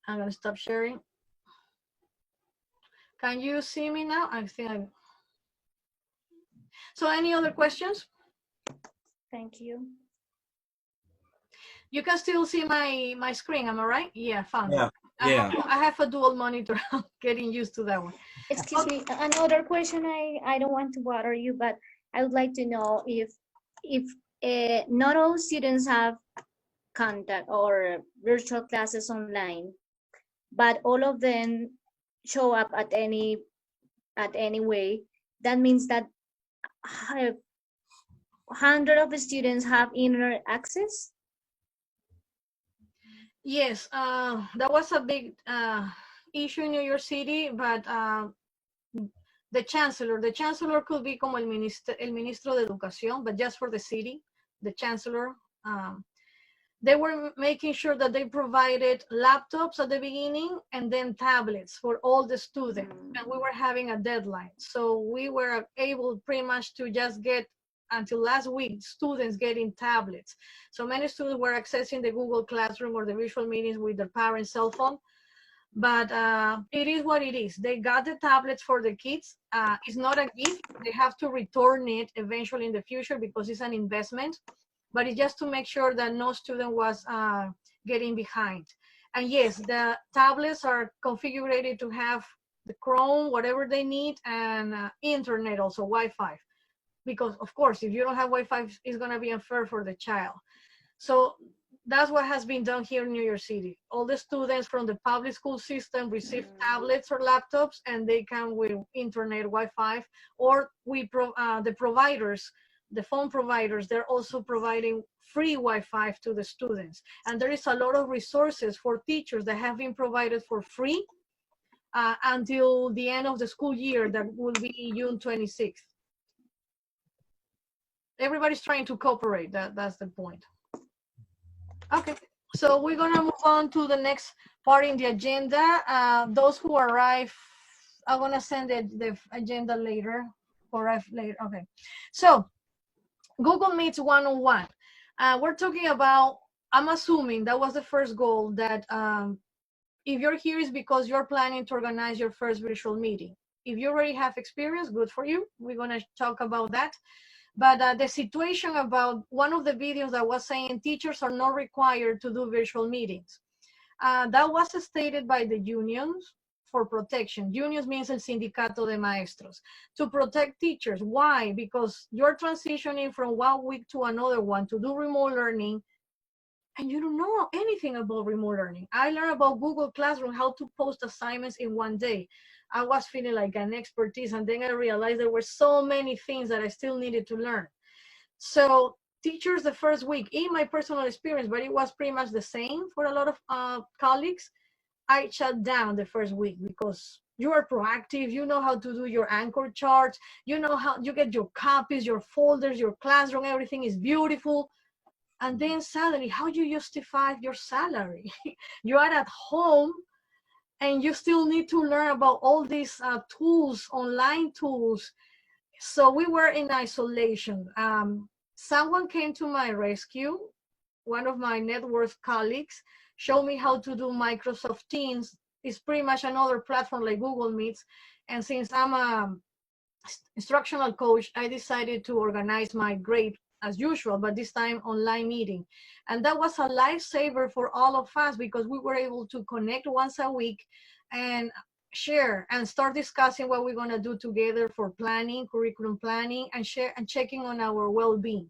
I'm gonna stop sharing. Can you see me now? I think So any other questions? Thank you. You can still see my screen, am I right? Yeah, fine. Yeah. I have a dual monitor. I'm getting used to that one. Excuse me, another question. I don't want to bother you, but I would like to know if not all students have contact or virtual classes online, but all of them show up at any way. That means that 100 of the students have internet access. Yes, that was a big issue in New York City, but the chancellor could be como el ministro de Educación, but just for the city, the chancellor. They were making sure that they provided laptops at the beginning and then tablets for all the students. And we were having a deadline. So we were able pretty much to just get, until last week, students getting tablets. So many students were accessing the Google Classroom or the visual meetings with their parents' cell phone. But it is what it is. They got the tablets for the kids. It's not a gift. They have to return it eventually in the future because it's an investment. But it's just to make sure that no student was getting behind. And yes, the tablets are configured to have the Chrome, whatever they need, and internet, also Wi-Fi. Because of course, if you don't have Wi-Fi, it's gonna be unfair for the child. So that's what has been done here in New York City. All the students from the public school system receive tablets or laptops, and they come with internet, Wi-Fi, or the providers, the phone providers, they're also providing free Wi-Fi to the students. And there is a lot of resources for teachers that have been provided for free until the end of the school year, that will be June 26th. Everybody's trying to cooperate, that's the point. Okay, so we're gonna move on to the next part in the agenda. Those who arrive, I'm gonna send the agenda later, arrive later, okay. So, Google Meets one-on-one. We're talking about, I'm assuming that was the first goal, that if you're here is because you're planning to organize your first virtual meeting. If you already have experience, good for you. We're gonna talk about that. But the situation about one of the videos that was saying teachers are not required to do virtual meetings. That was stated by the unions for protection. Unions means el sindicato de maestros. To protect teachers. Why? Because you're transitioning from one week to another one to do remote learning, and you don't know anything about remote learning. I learned about Google Classroom, how to post assignments in one day. I was feeling like an expertise, and then I realized there were so many things that I still needed to learn. So teachers the first week, in my personal experience, but it was pretty much the same for a lot of colleagues, I shut down the first week because you are proactive, you know how to do your anchor charts, you know how you get your copies, your folders, your classroom, everything is beautiful. And then suddenly, how do you justify your salary? You are at home and you still need to learn about all these tools, online tools. So we were in isolation. Someone came to my rescue. One of my net worth colleagues showed me how to do Microsoft Teams. is pretty much another platform like Google Meets. And since I'm a instructional coach, I decided to organize my grade as usual, but this time online meeting. And that was a lifesaver for all of us because we were able to connect once a week and share and start discussing what we're going to do together for planning, curriculum planning, and share and checking on our well-being.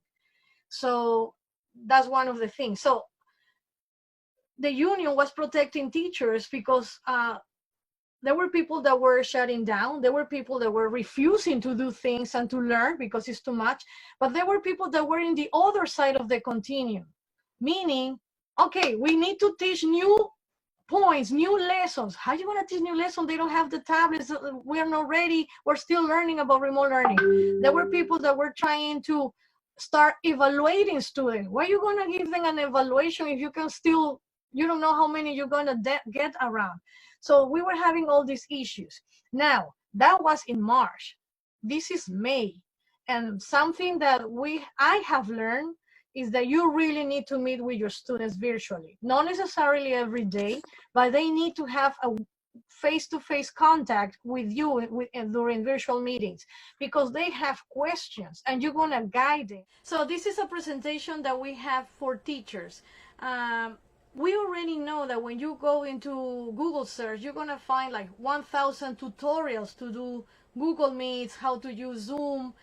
So that's one of the things. So the union was protecting teachers because there were people that were shutting down. There were people that were refusing to do things and to learn because it's too much. But there were people that were in the other side of the continuum, meaning, okay, we need to teach new points, new lessons. How are you going to teach new lessons? They don't have the tablets. We're not ready. We're still learning about remote learning. There were people that were trying to start evaluating students. Why are you going to give them an evaluation if you can still, you don't know how many you're going to get around? So we were having all these issues. Now, that was in March. This is May. And something that I have learned is that you really need to meet with your students virtually. Not necessarily every day, but they need to have a face-to-face contact with you during virtual meetings because they have questions and you're going to guide them. So this is a presentation that we have for teachers. We already know that when you go into Google search, you're going to find like 1,000 tutorials to do Google Meets, how to use Zoom.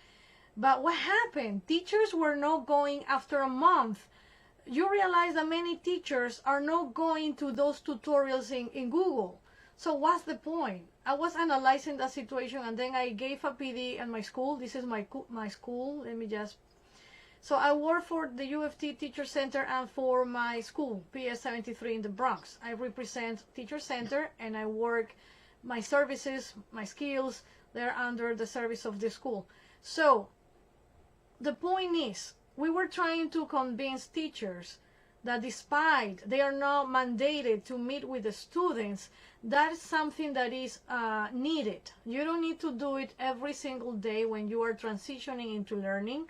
But what happened? Teachers were not going after a month. You realize that many teachers are not going to those tutorials in Google. So what's the point? I was analyzing that situation and then I gave a PD at my school. This is my school. Let me just... So I work for the UFT Teacher Center and for my school, PS 73 in the Bronx. I represent Teacher Center and I work my services, my skills, they're under the service of the school. So the point is, we were trying to convince teachers that despite they are not mandated to meet with the students, that is something that is needed. You don't need to do it every single day when you are transitioning into learning,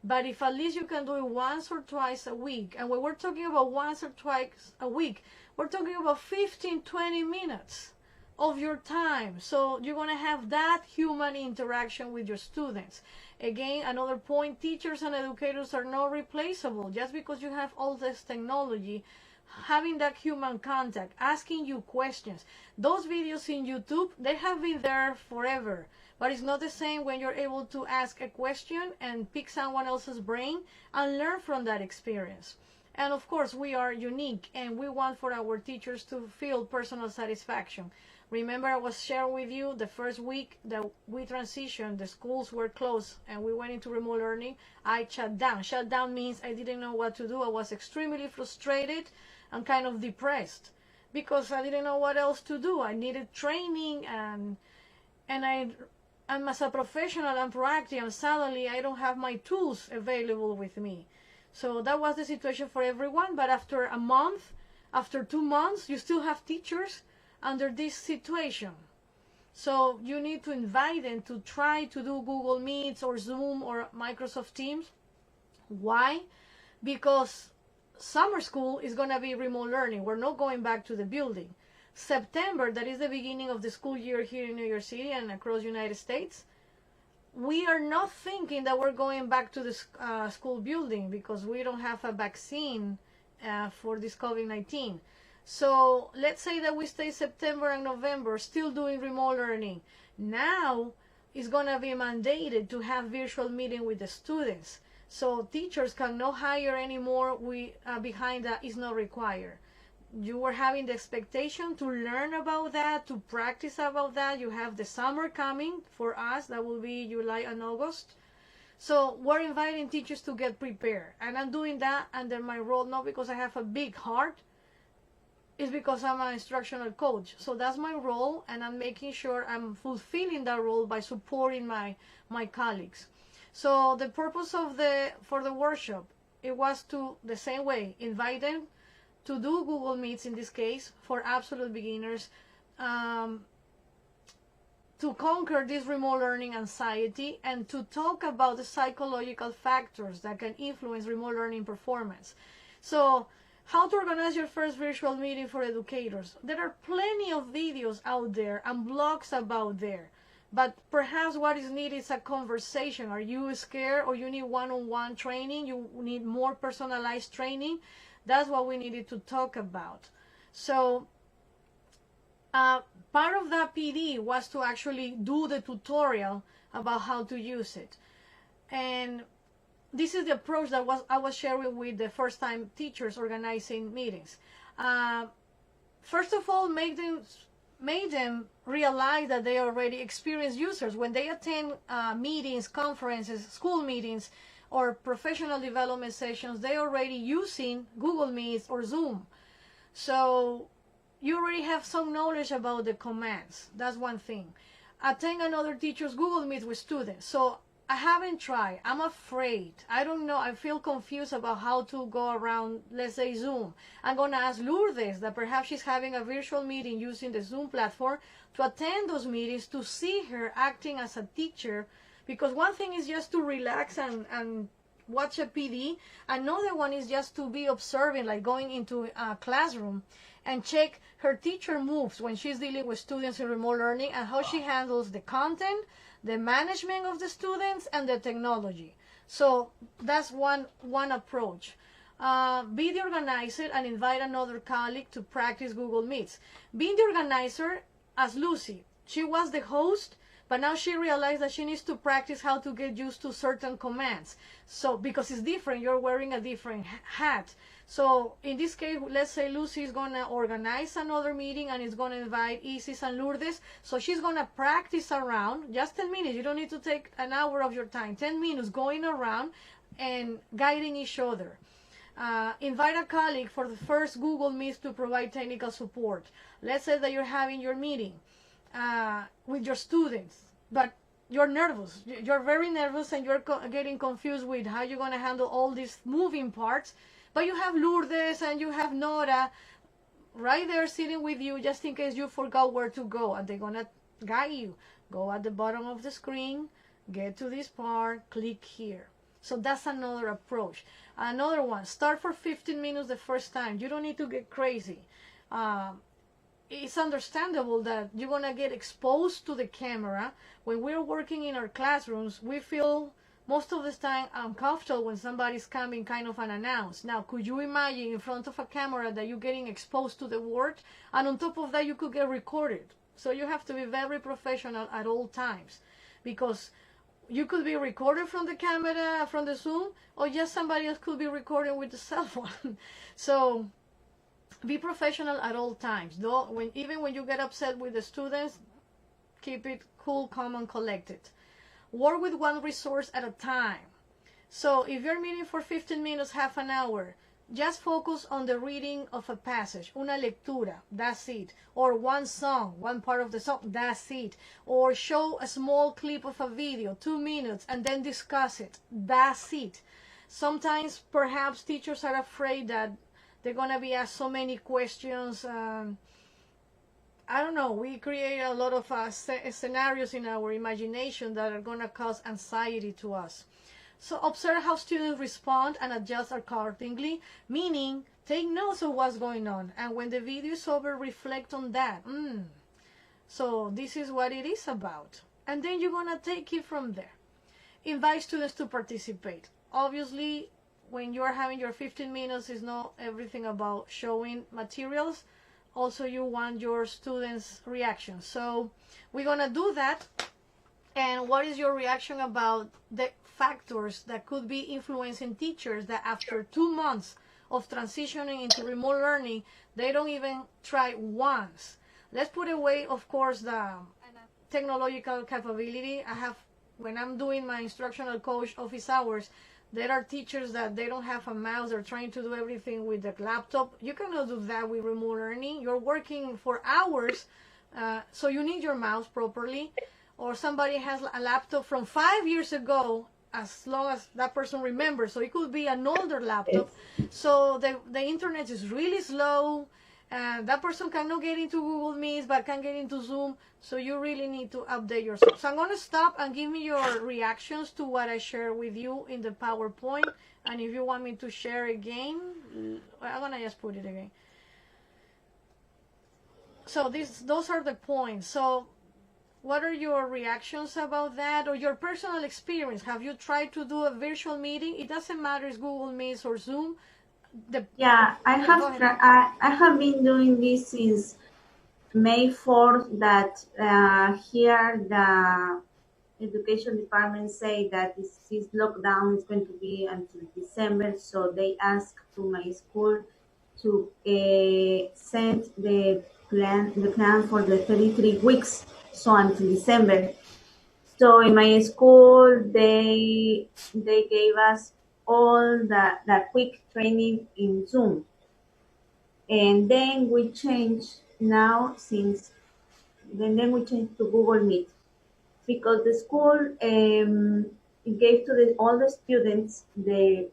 but if at least you can do it once or twice a week, and when we're talking about once or twice a week, we're talking about 15-20 minutes of your time. So you're going to have that human interaction with your students. Again, another point, teachers and educators are not replaceable. Just because you have all this technology, having that human contact, asking you questions. Those videos in YouTube, they have been there forever. But it's not the same when you're able to ask a question and pick someone else's brain and learn from that experience. And of course, we are unique and we want for our teachers to feel personal satisfaction. Remember, I was sharing with you the first week that we transitioned, the schools were closed and we went into remote learning. I shut down. Shut down means I didn't know what to do. I was extremely frustrated and kind of depressed because I didn't know what else to do. I needed training and as a professional, I'm proactive and suddenly I don't have my tools available with me. So that was the situation for everyone. But after a month, after 2 months, you still have teachers under this situation. So you need to invite them to try to do Google Meets or Zoom or Microsoft Teams. Why? Because summer school is going to be remote learning. We're not going back to the building. September, that is the beginning of the school year here in New York City and across the United States, we are not thinking that we're going back to the school building because we don't have a vaccine for this COVID-19. So let's say that we stay September and November still doing remote learning. Now it's going to be mandated to have virtual meeting with the students. So teachers cannot hire anymore. Behind that is not required. You were having the expectation to learn about that, to practice about that. You have the summer coming for us. That will be July and August. So we're inviting teachers to get prepared. And I'm doing that under my role, not because I have a big heart. It's because I'm an instructional coach. So that's my role, and I'm making sure I'm fulfilling that role by supporting my colleagues. So the purpose for the workshop, it was to, the same way, invite them to do Google Meets in this case for absolute beginners, to conquer this remote learning anxiety and to talk about the psychological factors that can influence remote learning performance. So How to organize your first virtual meeting for educators. There are plenty of videos out there and blogs about there. But perhaps what is needed is a conversation. Are you scared or you need one-on-one training? You need more personalized training? That's what we needed to talk about. So part of that PD was to actually do the tutorial about how to use it. And this is the approach that I was sharing with the first-time teachers organizing meetings. First of all, make them realize that they are already experienced users. When they attend meetings, conferences, school meetings, or professional development sessions, they're already using Google Meets or Zoom. So you already have some knowledge about the commands. That's one thing. Attend another teacher's Google Meet with students. So I haven't tried. I'm afraid. I don't know. I feel confused about how to go around, let's say, Zoom. I'm going to ask Lourdes that perhaps she's having a virtual meeting using the Zoom platform to attend those meetings, to see her acting as a teacher. Because one thing is just to relax and watch a PD. Another one is just to be observing, like going into a classroom and check her teacher moves when she's dealing with students in remote learning and how she handles the content, the management of the students, and the technology. So that's one approach. Be the organizer and invite another colleague to practice Google Meets. Being the organizer as Lucy, she was the host, but now she realized that she needs to practice how to get used to certain commands. So because it's different, you're wearing a different hat. So in this case, let's say Lucy is going to organize another meeting and is going to invite Isis and Lourdes. So she's going to practice around, just 10 minutes. You don't need to take an hour of your time. 10 minutes going around and guiding each other. Invite a colleague for the first Google Meet to provide technical support. Let's say that you're having your meeting with your students, but you're nervous. You're very nervous and you're getting confused with how you're going to handle all these moving parts. But you have Lourdes and you have Nora right there sitting with you just in case you forgot where to go. And they're going to guide you. Go at the bottom of the screen, get to this part, click here. So that's another approach. Another one, start for 15 minutes the first time. You don't need to get crazy. It's understandable that you're going to get exposed to the camera. When we're working in our classrooms, we feel most of the time uncomfortable when somebody's coming kind of unannounced. Now, could you imagine in front of a camera that you're getting exposed to the word? And on top of that, you could get recorded. So you have to be very professional at all times, because you could be recorded from the camera, from the Zoom, or just somebody else could be recording with the cell phone. So be professional at all times. Though, even when you get upset with the students, keep it cool, calm, and collected. Work with one resource at a time. So if you're meeting for 15 minutes, half an hour, just focus on the reading of a passage, una lectura, that's it. Or one song, one part of the song, that's it. Or show a small clip of a video, 2 minutes, and then discuss it, that's it. Sometimes perhaps teachers are afraid that they're going to be asked so many questions. I don't know, we create a lot of scenarios in our imagination that are going to cause anxiety to us. So observe how students respond and adjust accordingly, meaning take notes of what's going on. And when the video is over, reflect on that. So this is what it is about. And then you're going to take it from there. Invite students to participate. Obviously, when you're having your 15 minutes, it's not everything about showing materials. Also, you want your students' reaction. So we're going to do that. And what is your reaction about the factors that could be influencing teachers that after 2 months of transitioning into remote learning, they don't even try once? Let's put away, of course, the technological capability. When I'm doing my instructional coach office hours, there are teachers that they don't have a mouse. They're trying to do everything with the laptop. You cannot do that with remote learning. You're working for hours, so you need your mouse properly. Or somebody has a laptop from 5 years ago, as long as that person remembers. So it could be an older laptop. So the internet is really slow, That person cannot get into Google Meets but can get into Zoom, so you really need to update yourself. So I'm going to stop and give me your reactions to what I share with you in the PowerPoint, and if you want me to share again, I'm going to just put it again. So those are the points. So what are your reactions about that, or your personal experience? Have you tried to do a virtual meeting? It doesn't matter if Google Meets or Zoom. Yeah, I have been doing this since May 4th. That here the education department say that this lockdown is going to be until December. So they asked to my school to send the plan for the 33 weeks, so until December. So in my school, they gave us all the quick training in Zoom, and then we changed now then we changed to Google Meet, because the school gave to all the students the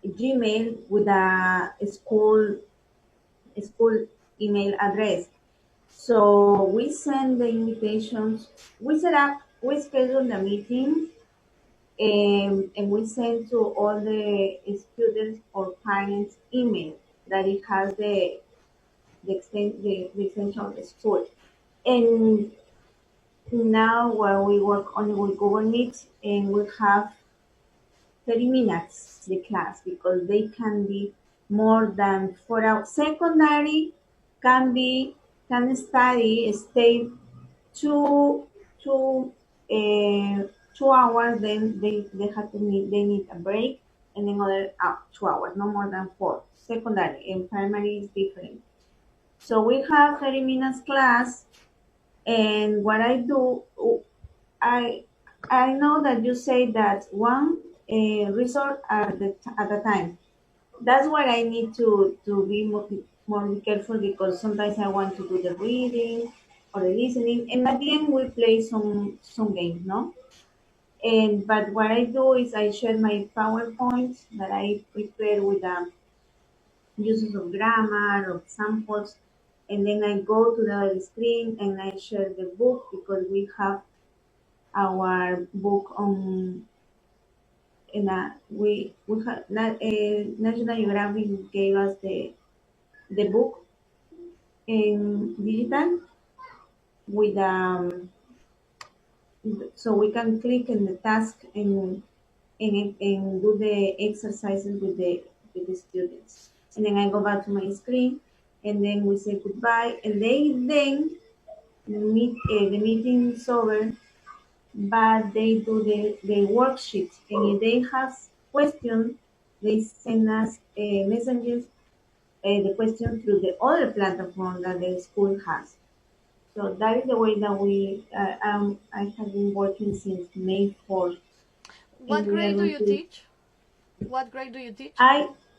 Gmail with a school email address. So we send the invitations. We schedule the meeting, and we send to all the students or parents email that it has the extension of the school. And now where we work only with Google Meet, and we have 30 minutes the class, because they can be more than 4 hours. Secondary can stay two 2 hours, then they need a break, and then other 2 hours, no more than 4. Secondary and primary is different. So we have 30 minutes class, and what I do, I know that you say that one resort at a time. That's what I need to be more careful, because sometimes I want to do the reading or the listening, and at the end we play some games, no? But what I do is I share my PowerPoint that I prepare with uses of grammar or samples, and then I go to the other screen and I share the book, because we have our book on. And we have National Geographic gave us the book in digital with so we can click in the task and do the exercises with the students. And then I go back to my screen, and then we say goodbye, and then the meeting is over, but they do the worksheet, and if they have questions, they send us messages, the question through the other platform that the school has. So that is the way that I have been working since May 4th. What grade do you teach? What grade do you teach?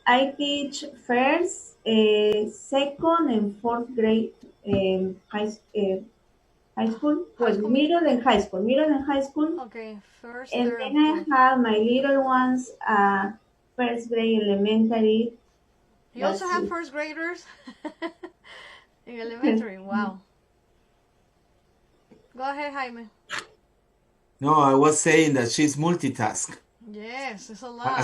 I teach first, second, and fourth grade high school. Well, middle and high school. Middle and high school. Okay, first. And then I have my little ones, first grade elementary. You also have first graders in elementary. Wow. Go ahead, Jaime. No, I was saying that she's multitask. Yes, it's a lot.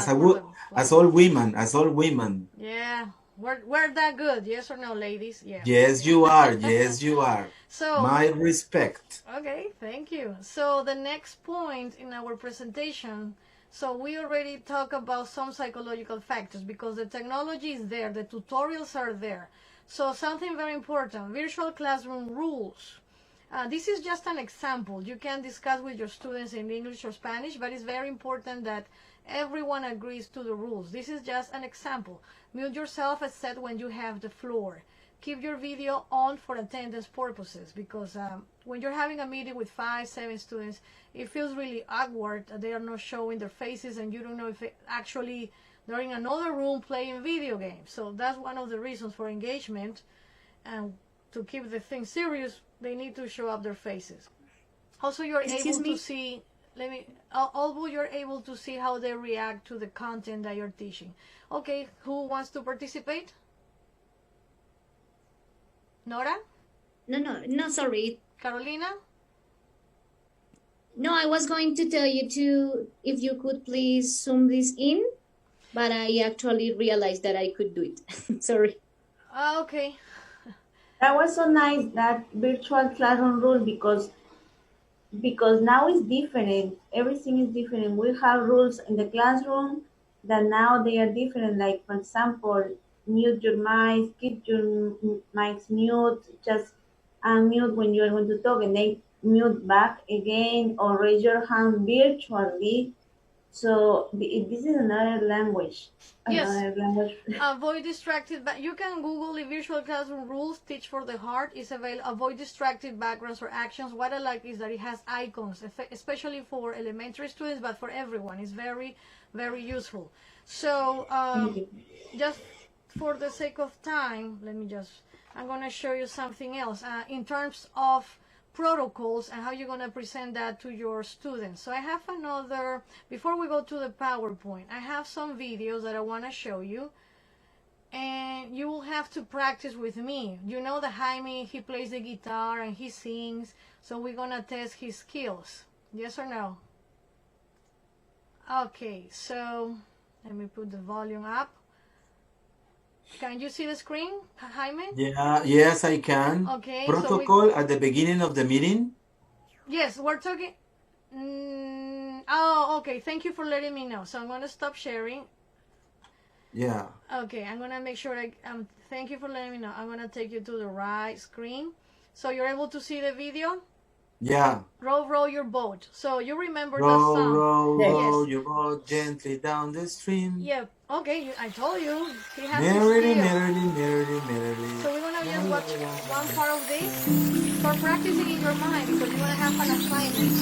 As all women. Yeah, we're that good. Yes or no, ladies? Yeah. Yes, you are. Yes, you are. So my respect. Okay, thank you. So the next point in our presentation. So we already talked about some psychological factors, because the technology is there, the tutorials are there. So something very important: virtual classroom rules. This is just an example. You can discuss with your students in English or Spanish, but it's very important that everyone agrees to the rules. This is just an example. Mute yourself except when you have the floor. Keep your video on for attendance purposes, because when you're having a meeting with 5, 7 students, it feels really awkward. They are not showing their faces, and you don't know if actually they're in another room playing video games. So that's one of the reasons for engagement, and to keep the thing serious, they need to show up their faces. Also, you're able to see, although you're able to see how they react to the content that you're teaching. Okay, who wants to participate? Nora? No, sorry. Carolina? No, I was going to tell you if you could please zoom this in, but I actually realized that I could do it. Sorry. Okay. That was so nice, that virtual classroom rule, because now it's different. Everything is different. We have rules in the classroom that now they are different. Like, for example, mute your mics, keep your mics mute, just unmute when you are going to talk, and then mute back again, or raise your hand virtually. So this is another language. Yes. Avoid distracted, but you can Google the virtual classroom rules, teach for the heart is available. Avoid distracted backgrounds or actions. What I like is that it has icons, especially for elementary students, but for everyone. It's very, very useful. So just for the sake of time, I'm going to show you something else in terms of protocols and how you're going to present that to your students. So I have before we go to the PowerPoint, I have some videos that I want to show you, and you will have to practice with me. You know that Jaime, he plays the guitar and he sings, so we're going to test his skills. Yes or no? Okay, so let me put the volume up. Can you see the screen, Jaime? Yeah, yes, I can. Okay. Protocol at the beginning of the meeting? Yes, we're talking. Oh, okay. Thank you for letting me know. So I'm going to stop sharing. Yeah. Okay, I'm going to make sure thank you for letting me know. I'm going to take you to the right screen. So you're able to see the video? Yeah. Row, row your boat. So you remember row, that song? Row your boat gently down the stream. Yeah. Okay, I told you. He has merrily, to merrily, merrily, merrily. So we're going to just watch one part of this. Start practicing in your mind because you're going to have an assignment.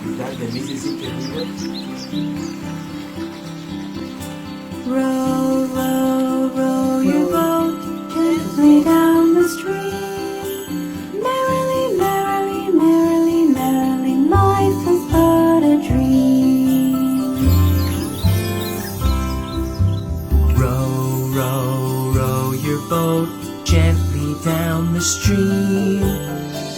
Is that the Mississippi River? Row, row, row your boat gently down the stream. Merrily, merrily, merrily, merrily, life is but a dream. Row, row, row your boat gently down the stream.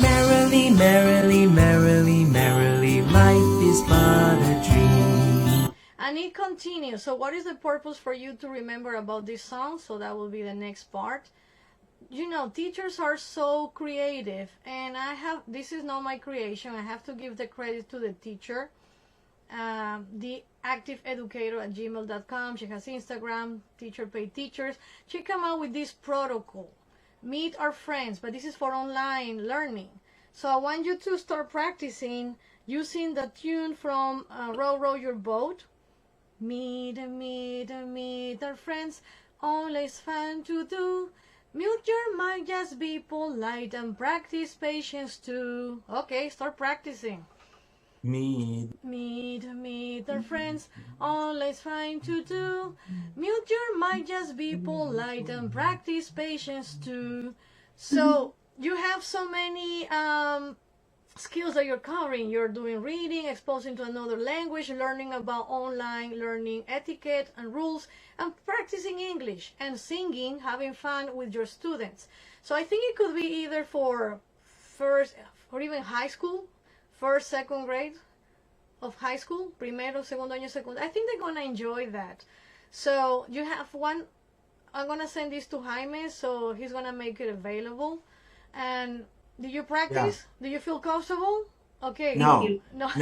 Merrily, merrily, merrily, merrily, life is but a dream. And it continues. So what is the purpose for you to remember about this song? So that will be the next part. You know, teachers are so creative, and this is not my creation. I have to give the credit to the teacher, the activeeducator@gmail.com. She has Instagram, Teacher Pay Teachers. She came out with this protocol. Meet our friends, but this is for online learning. So I want you to start practicing using the tune from Row, Row Your Boat. Meet, meet, meet our friends, always fun to do. Mute your mic, just be polite and practice patience too. Okay, start practicing. Meet, meet our friends, always fine to do. Mute your mic, just be polite and practice patience too. So you have so many skills that you're covering. You're doing reading, exposing to another language, learning about online learning etiquette and rules, and practicing English and singing, having fun with your students. So I think it could be either for first or even high school, first, second grade of high school, primero, segundo año, segundo. I think they're going to enjoy that. So you have one. I'm going to send this to Jaime, so he's going to make it available. And do you practice? Yeah. Do you feel comfortable? Okay. No,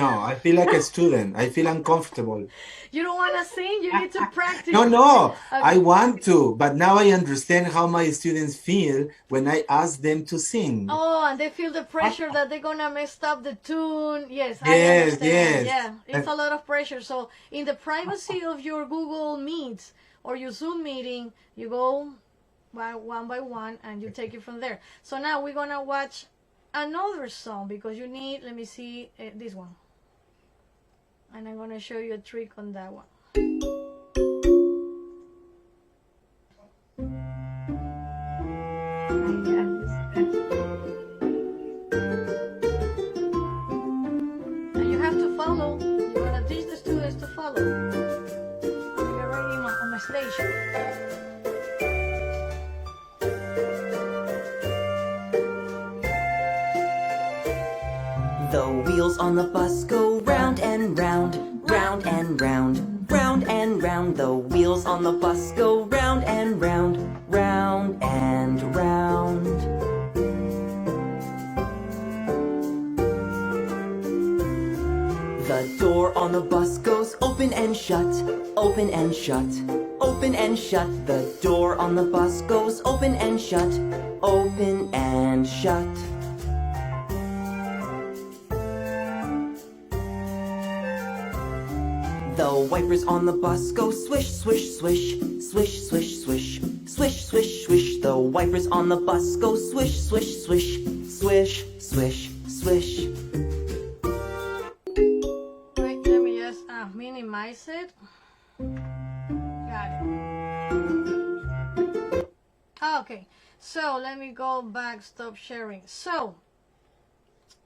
I feel like a student. I feel uncomfortable. You don't want to sing? You need to practice. No. Okay. I want to, but now I understand how my students feel when I ask them to sing. Oh, and they feel the pressure that they're going to mess up the tune. Yes, I understand. Yeah, it's a lot of pressure. So in the privacy of your Google Meets or your Zoom meeting, you go one by one and you take it from there. So now we're going to watch another song because you need, let me see, this one. And I'm going to show you a trick on that one. And you have to follow. You're going to teach the students to follow. You're already on my station. wheels on the bus go round and round, round and round, round and round. The wheels on the bus go round and round, round and round. The door on the bus goes open and shut, open and shut, open and shut. The door on the bus goes open and shut, open and shut. The wipers on the bus go swish, swish, swish, swish, swish, swish, swish, swish, swish. The wipers on the bus go swish, swish, swish, swish, swish, swish. Wait, let me just minimize it. Got it. Okay, so let me go back, stop sharing. So,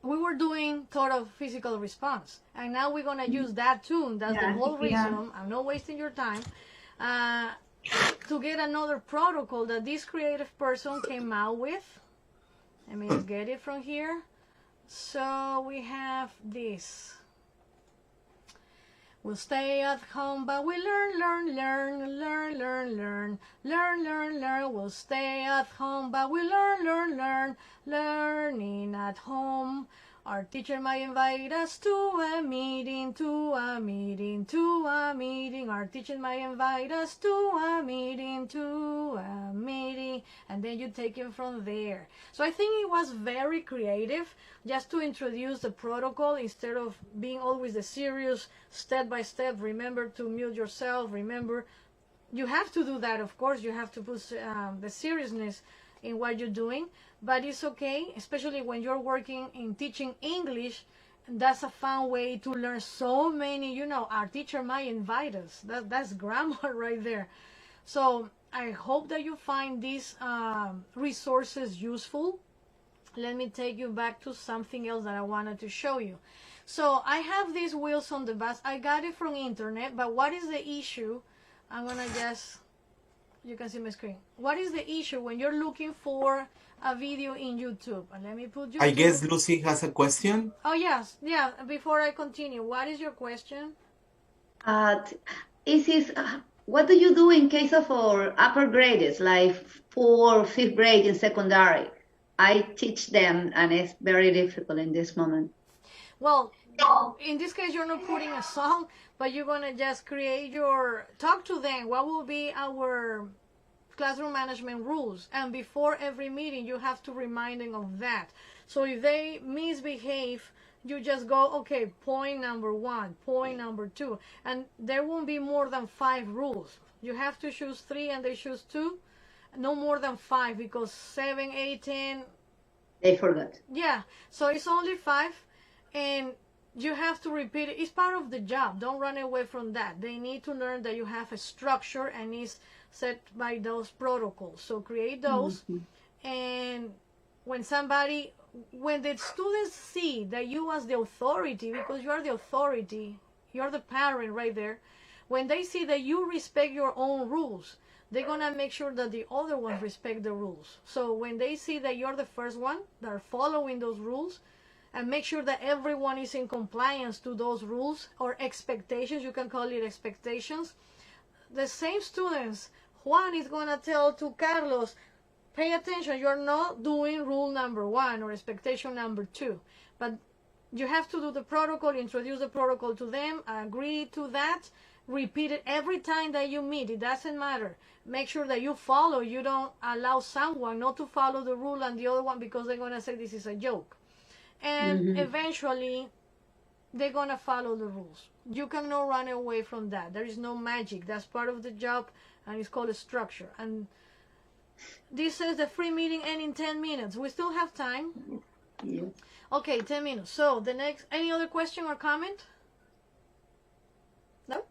we were doing total physical response, and now we're gonna use that tune. That's the whole reason. I'm not wasting your time. To get another protocol that this creative person came out with. Let me just get it from here. So we have this. We'll stay at home, but we learn, learn, learn, learn, learn, learn, learn, learn, learn. We'll stay at home, but we learn, learn, learn, learning at home. Our teacher might invite us to a meeting, to a meeting, to a meeting. Our teacher might invite us to a meeting, to a meeting. And then you take it from there. So I think it was very creative just to introduce the protocol instead of being always the serious step by step. Remember to mute yourself. Remember, you have to do that, of course. You have to put the seriousness in what you're doing, but it's okay, especially when you're working in teaching English. That's a fun way to learn so many, our teacher might invite us. That's grammar right there. So I hope that you find these resources useful. Let me take you back to something else that I wanted to show you. So I have these wheels on the bus. I got it from internet, but what is the issue? I'm gonna just, you can see my screen. What is the issue when you're looking for a video in YouTube? And let me put YouTube. I guess Lucy has a question. Oh, yes. Yeah. Before I continue, what is your question? What do you do in case of our upper grades, like 4th or 5th grade in secondary? I teach them, and it's very difficult in this moment. Well, in this case, you're not putting a song, but you're going to just talk to them. What will be our classroom management rules? And before every meeting, you have to remind them of that. So if they misbehave, you just go, okay, point number 1, point number 2. And there won't be more than 5 rules. You have to choose 3 and they choose 2. No more than 5, because 7, 8, 10. They forgot. Yeah, so it's only 5. And you have to repeat it. It's part of the job. Don't run away from that. They need to learn that you have a structure and it's set by those protocols. So create those. And when the students see that you as the authority, because you are the authority, you're the parent right there. When they see that you respect your own rules, they're going to make sure that the other ones respect the rules. So when they see that you're the first one that are following those rules, and make sure that everyone is in compliance to those rules or expectations, you can call it expectations. The same students, Juan is going to tell to Carlos, pay attention, you're not doing rule number 1 or expectation number 2. But you have to do the protocol, introduce the protocol to them, agree to that, repeat it every time that you meet. It doesn't matter. Make sure that you follow. You don't allow someone not to follow the rule and the other one because they're going to say this is a joke. And eventually, they're going to follow the rules. You cannot run away from that. There is no magic. That's part of the job, and it's called a structure. And this says the free meeting ends in 10 minutes. We still have time. Yeah. Okay, 10 minutes. So the next, any other question or comment? No?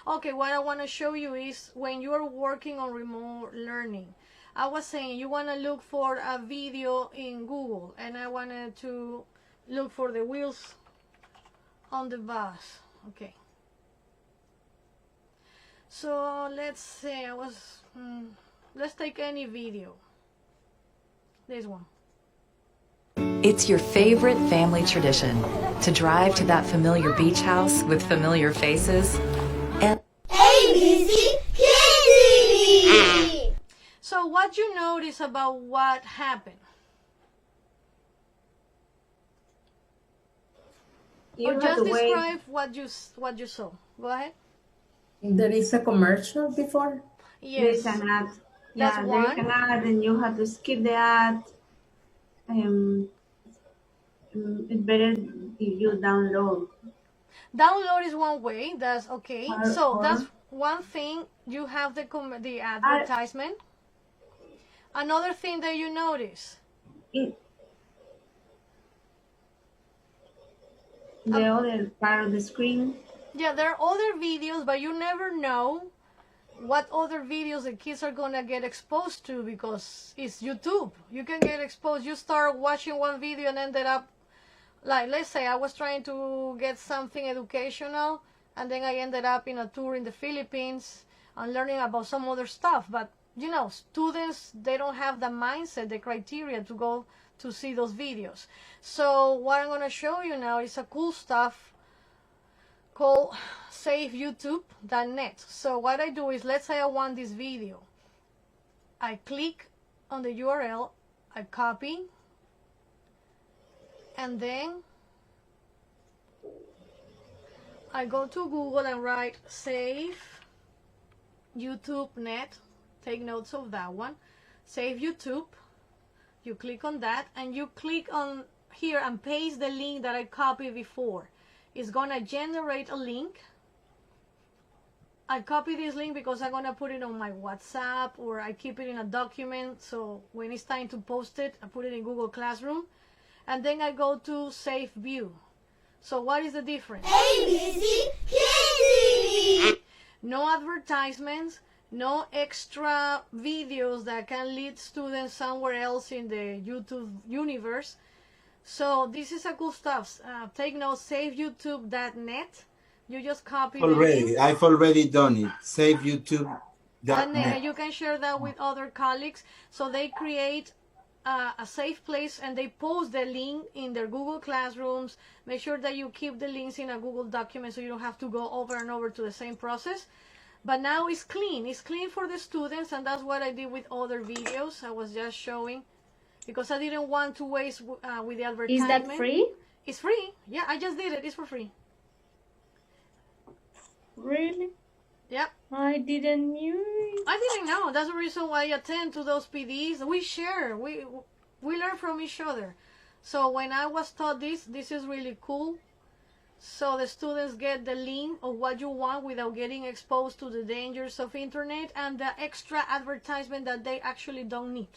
Okay, what I want to show you is when you are working on remote learning. I was saying you want to look for a video in Google, and I wanted to look for the wheels on the bus. Okay. So let's say let's take any video. This one. It's your favorite family tradition to drive to that familiar beach house with familiar faces and ABC Kids TV! So what you notice about what happened? You or have just to wait. describe what you saw. Go ahead. There is a commercial before? There's Yes. an ad. That's Yeah, one. there's an ad and you have to skip the ad. It's better if you download. Download is one way. That's okay. So that's one thing. You have the advertisement. Another thing that you notice. The other part of the screen. Yeah, there are other videos, but you never know what other videos the kids are gonna get exposed to because it's YouTube. You can get exposed. You start watching one video and ended up, like, let's say I was trying to get something educational and then I ended up in a tour in the Philippines and learning about some other stuff. But, you know, students, they don't have the mindset, the criteria to go to see those videos. So what I'm gonna show you now is a cool stuff called saveyoutube.net. So what I do is, let's say I want this video. I click on the URL, I copy, and then I go to Google and write save YouTube net. Take notes of that one. Save YouTube. You click on that and you click on here and paste the link that I copied before. It's gonna generate a link. I copy this link because I'm gonna put it on my WhatsApp or I keep it in a document, so when it's time to post it, I put it in Google Classroom, and then I go to Save View. So what is the difference? ABC Kids TV! No advertisements, no extra videos that can lead students somewhere else in the YouTube universe. So this is a cool stuff. Take note, saveyoutube.net. You just copy the link. I've already done it. Saveyoutube.net. And you can share that with other colleagues. So they create a safe place and they post the link in their Google Classrooms. Make sure that you keep the links in a Google document so you don't have to go over and over to the same process. But now it's clean. It's clean for the students, and that's what I did with other videos. I was just showing because I didn't want to waste with the advertisement. Is that free? It's free. Yeah, I just did it. It's for free. Really? Yep. I didn't know. I didn't know. That's the reason why I attend to those PDs. We share. We learn from each other. So when I was taught this is really cool. So the students get the link of what you want without getting exposed to the dangers of internet and the extra advertisement that they actually don't need.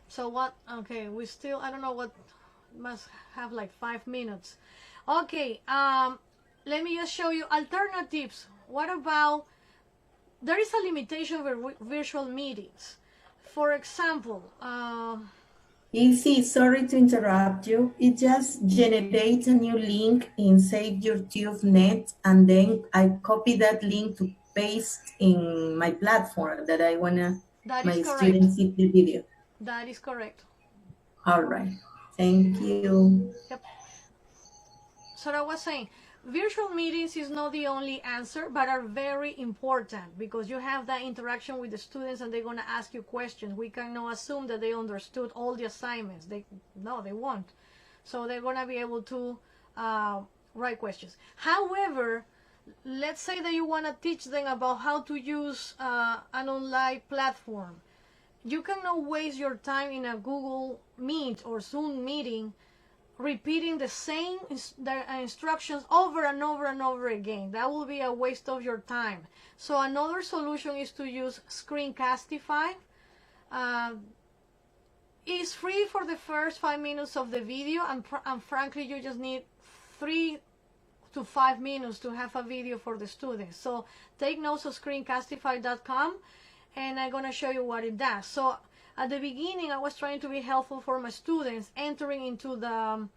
So what? Okay, we still, I don't know what, must have like 5 minutes. Okay, let me just show you alternatives. What about, there is a limitation for virtual meetings. For example, Easy, sorry to interrupt you. It just generates a new link in Save YouTube Net, and then I copy that link to paste in my platform that I wanna my students see the video. That is correct. All right, thank you. Yep. So I was saying, virtual meetings is not the only answer, but are very important because you have that interaction with the students and they're going to ask you questions. We cannot assume that they understood all the assignments. No, they won't. So they're going to be able to write questions. However, let's say that you want to teach them about how to use an online platform. You cannot waste your time in a Google Meet or Zoom meeting repeating the same instructions over and over and over again. That will be a waste of your time. So another solution is to use Screencastify. It's free for the first 5 minutes of the video, and frankly, you just need 3 to 5 minutes to have a video for the students. So take notes of screencastify.com, and I'm going to show you what it does. So at the beginning, I was trying to be helpful for my students entering into the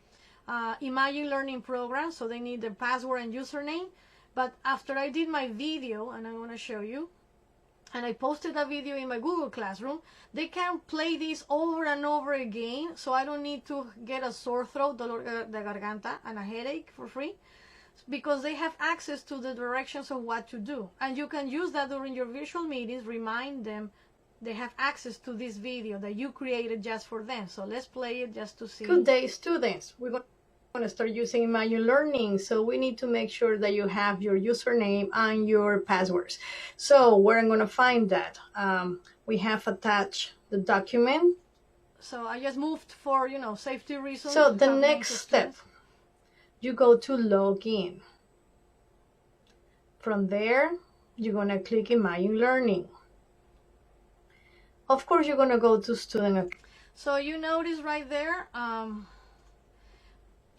Imagine Learning program, so they need the password and username. But after I did my video, and I'm going to show you, and I posted a video in my Google Classroom, they can play this over and over again, so I don't need to get a sore throat, dolor de garganta, and a headache for free, because they have access to the directions of what to do. And you can use that during your virtual meetings, remind them they have access to this video that you created just for them. So let's play it just to see. Good day, students. We're going to start using Imagine Learning, so we need to make sure that you have your username and your passwords. So where I'm going to find that, we have attached the document. So I just moved for, you know, safety reasons. So the next step, you go to login. From there, you're going to click Imagine Learning. Of course, you're going to go to student. So you notice right there,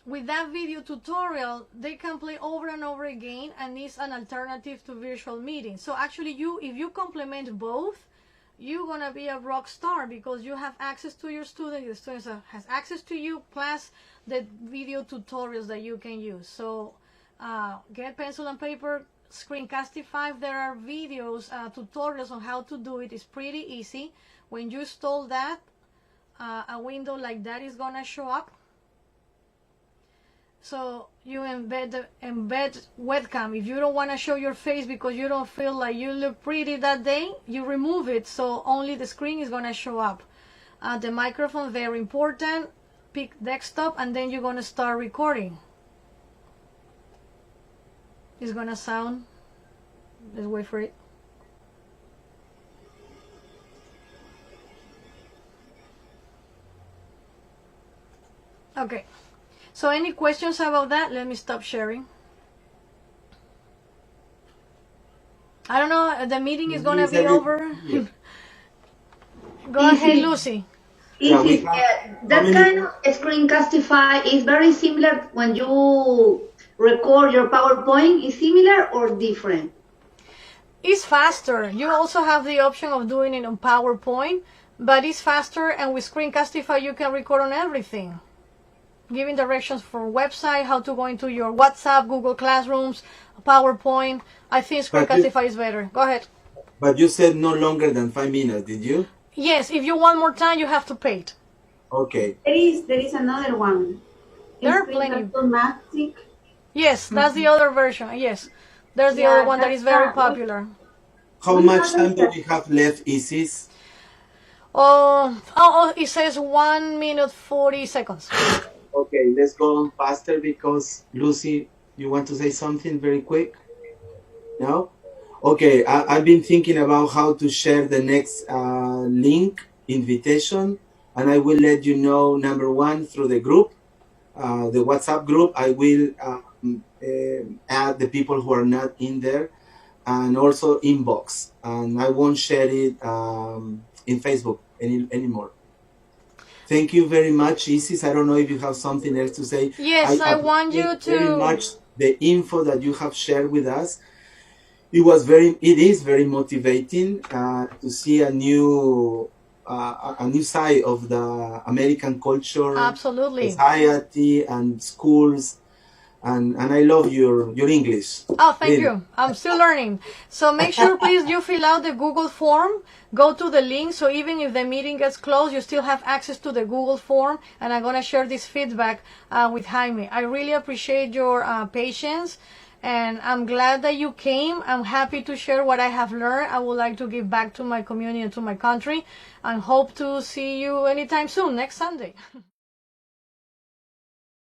with that video tutorial, they can play over and over again, and it's an alternative to virtual meetings. So actually, if you complement both, you're going to be a rock star, because you have access to your student, the student has access to you, plus the video tutorials that you can use. So get pencil and paper, Screencastify. There are videos, tutorials on how to do it. It's pretty easy. When you install that, a window like that is going to show up. So you embed webcam. If you don't want to show your face because you don't feel like you look pretty that day, you remove it, so only the screen is going to show up. The microphone, very important. Pick desktop, and then you're going to start recording. It's going to sound, let's wait for it. Okay. So any questions about that? Let me stop sharing. I don't know, the meeting is going to be over. Yeah. Go ahead, Lucy. That kind of Screencastify is very similar when you record your PowerPoint. Is similar or different? It's faster. You also have the option of doing it on PowerPoint, but it's faster, and with Screencastify you can record on everything. Giving directions for website, how to go into your WhatsApp, Google Classrooms, PowerPoint. I think Screencastify is better. Go ahead. But you said no longer than 5 minutes, did you? Yes, if you want more time, you have to pay it. Okay. There is another one. There are plenty. Automatic. Yes, that's the other version. Yes, there's the other one that is very popular. How much time do we have left, Isis? It says 1 minute 40 seconds. Okay, let's go on faster, because Lucy, you want to say something very quick? No? Okay, I've been thinking about how to share the next link, invitation, and I will let you know, number one, through the group, the WhatsApp group. I will add the people who are not in there, and also inbox, and I won't share it in Facebook anymore. Thank you very much, Isis. I don't know if you have something else to say. Yes, I want you to very much the info that you have shared with us. It is very motivating to see a new side of the American culture, absolutely, society, and schools. And I love your English. Oh, thank you. I'm still learning. So make sure, please, you fill out the Google form. Go to the link, so even if the meeting gets closed, you still have access to the Google form. And I'm going to share this feedback with Jaime. I really appreciate your patience, and I'm glad that you came. I'm happy to share what I have learned. I would like to give back to my community and to my country, and hope to see you anytime soon, next Sunday.